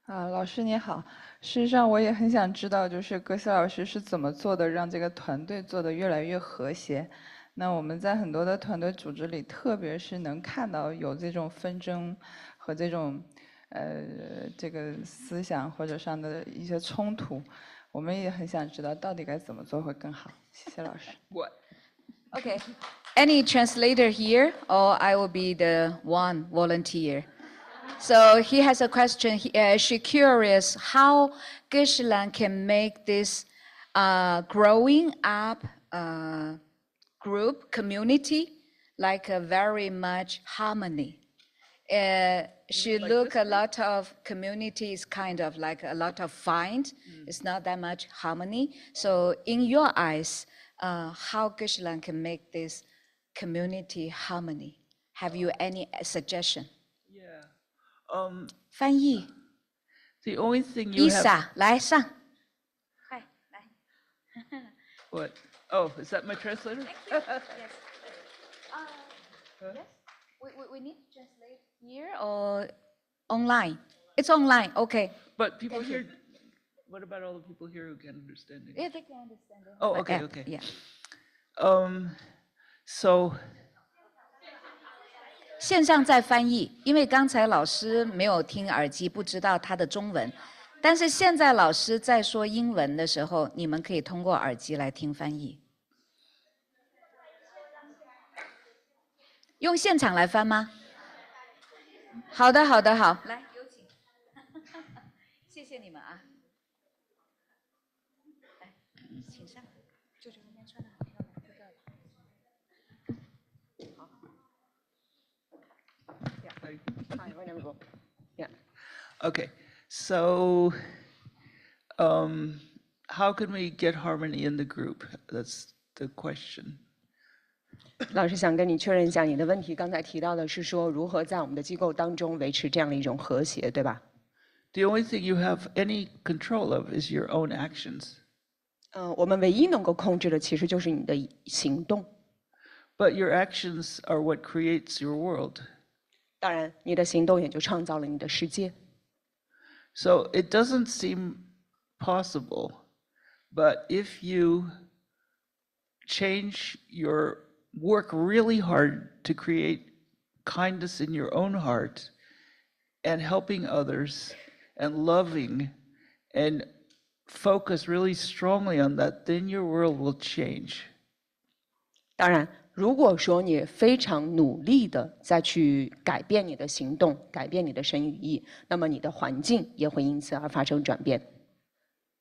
老师你好，事实上我也很想知道，就是格西老师是怎么做的，让这个团队做得越来越和谐。那我们在很多的团队组织里，特别是能看到有这种纷争和这种这个思想或者上的一些冲突，我们也很想知道到底该怎么做会更好。谢谢老师。Okay. Any translator here, or I will be the one volunteer? So he has a question. She's curious how Geshe can make this growing up group, community, like a very much harmony. She look a lot of communities kind of like a lot of fight. It's not that much harmony. So in your eyes, how Geshe can make this community harmony? Have you any suggestion? Yeah. 翻译 The only thing you have. Isa 来上。嗨，来。 What? Oh, is that my translator? Yes. Yes. We need to translate here or online? It's online. Okay. But people here, what about all the people here who can't understand it? Yeah, they can understand it. Oh, okay, Yeah, okay. Yeah. So 线上在翻译，因为刚才老师没有听耳机，不知道他的中文，但是现在老师在说英文的时候，你们可以通过耳机来听翻译。用现场来翻吗？好的，好的，好，来有请。谢谢你们啊。来，请上。舅舅那边穿的好漂亮，这个。好。Hi, my name is Bob. Yeah. Okay, so how can we get harmony in the group? That's the question. 老师想跟你确认一下，你的问题刚才提到的是说如何在我们的机构当中维持这样的一种和谐，对吧？ The only thing you have any control of is your own actions. 我们唯一能够控制的其实就是你的行动。 But your actions are what creates your world. 当然，你的行动也就创造了你的世界。 So it doesn't seem possible, but if you change your work really hard to create kindness in your own heart and helping others and loving and focus really strongly on that, then your world will change. 当然，如果说你非常努力的再去改变你的行动，改变你的身语意，那么你的环境也会因此而发生转变。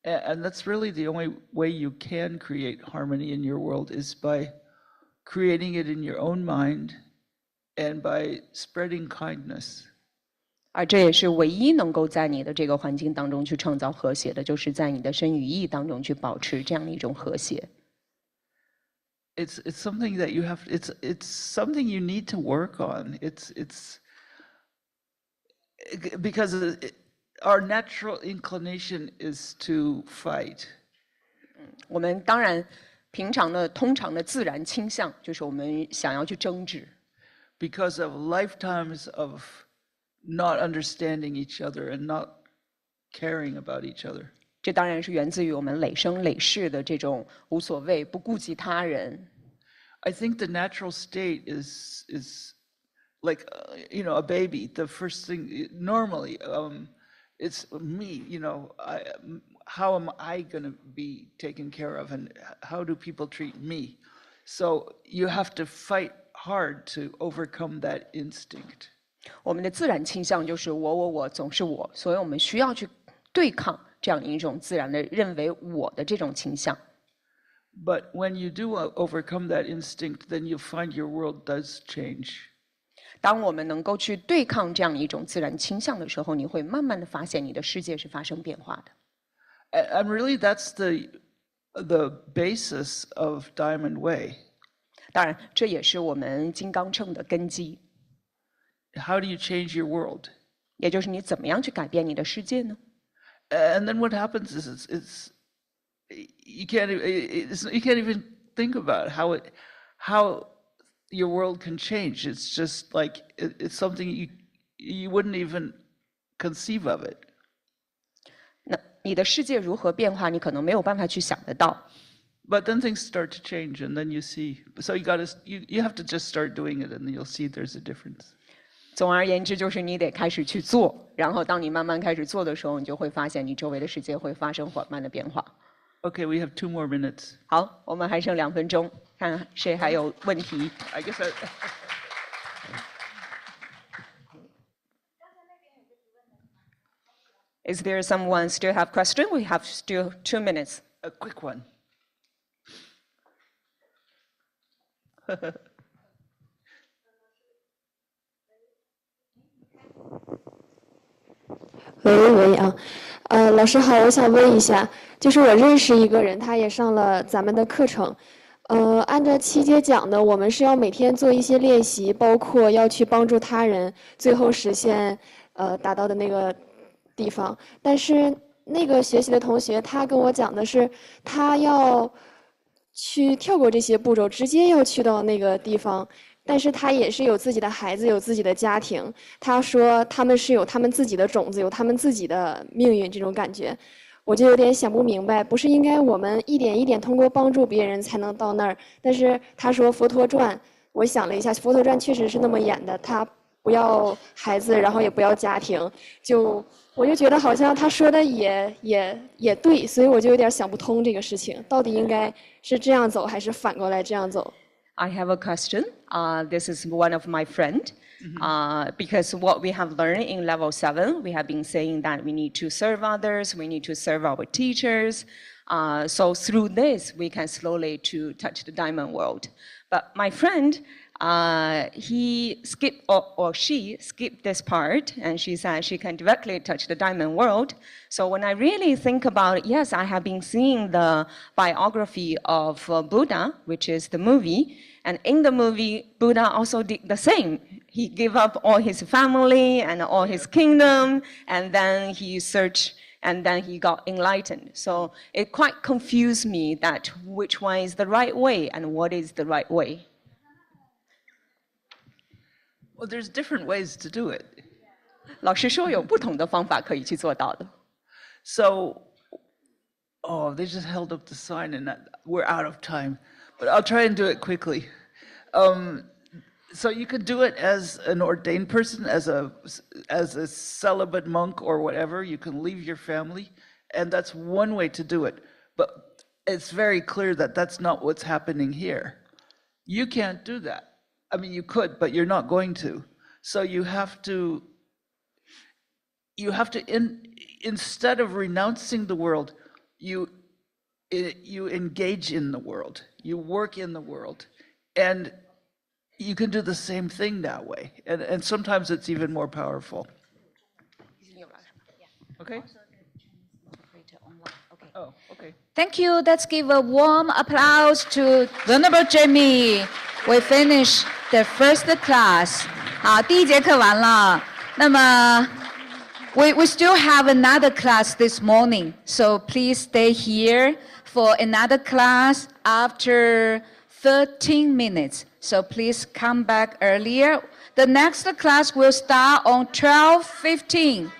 And that's really the only way you can create harmony in your world is by creating it in your own mind and by spreading kindness. 而这也是唯一能够在你的这个环境当中去创造和谐的，就是在你的身语意当中去保持这样的一种和谐。 It's something that you have. It's something you need to work on. It's because our natural inclination is to fight. 我们当然通常的自然倾向就是我们想要去争执。 Because of lifetimes of not understanding each other and not caring about each other. 这当然是源自于我们累生累世的这种无所谓、不顾及他人。 I think the natural state is like a baby. The first thing normally it's me. How am I going to be taken care of, and how do people treat me? So you have to fight hard to overcome that instinct. 我们的自然倾向就是我总是我，所以我们需要去对抗这样一种自然的认为我的这种倾向。 But when you do overcome that instinct, then you find your world does change. 当我们能够去对抗这样一种自然倾向的时候，你会慢慢的发现你的世界是发生变化的。 And really, that's the basis of Diamond Way. 当然，这也是我们金刚秤的根基。 How do you change your world? 也就是你怎么样去改变你的世界呢？ And then what happens is you can't even think about how your world can change. It's just like it's something you wouldn't even conceive of it. 那你的世界如何变化，你可能没有办法去想得到。 But then things start to change, and then you see. So you have to just start doing it, and then you'll see there's a difference. 总而言之，就是你得开始去做，然后当你慢慢开始做的时候，你就会发现你周围的世界会发生缓慢的变化。 Okay, we have 2 more minutes. 好，我们还剩2分钟，看谁还有问题。 I guess Is there someone still have question? We have still 2 minutes. a quick one.喂啊，老师好，我想问一下，就是我认识一个人，他也上了咱们的课程，按照七节讲的，我们是要每天做一些练习，包括要去帮助他人，最后实现达到的那个地方。但是那个学习的同学，他跟我讲的是，他要去跳过这些步骤，直接要去到那个地方，但是他也是有自己的孩子，有自己的家庭。他说他们是有他们自己的种子，有他们自己的命运，这种感觉，我就有点想不明白，不是应该我们一点一点通过帮助别人才能到那儿？但是他说《佛陀传》，我想了一下，《佛陀传》确实是那么演的，他不要孩子，然后也不要家庭，我就觉得好像他说的也对，所以我就有点想不通这个事情，到底应该是这样走，还是反过来这样走？ I have a question. This is one of my friend. Because what we have learned in level 7, we have been saying that we need to serve others, we need to serve our teachers. So through this, we can slowly to touch the diamond world. But my friend, he skipped or she skipped this part, and she said she can directly touch the diamond world. So when I really think about it, yes, I have been seeing the biography of Buddha, which is the movie. And in the movie, Buddha also did the same. He gave up all his family and all his kingdom, and then he searched, and then he got enlightened. So it quite confused me that which one is the right way and what is the right way. Well, there's different ways to do it. 老师说有不同的方法可以去做到的。So, they just held up the sign, and we're out of time. But I'll try and do it quickly. So you could do it as an ordained person, as a celibate monk or whatever. You can leave your family, and that's one way to do it. But it's very clear that that's not what's happening here. You can't do that. I mean, you could, but you're not going to. So you have to instead of renouncing the world, you engage in the world, you work in the world, and you can do the same thing that way. And sometimes it's even more powerful. Okay? Oh, okay. Thank you. Let's give a warm applause to Venerable Jamie. We finished the first class. 好，第一节课完了。那么 we still have another class this morning, so please stay here for another class after 13 minutes. So please come back earlier. The next class will start on 12:15.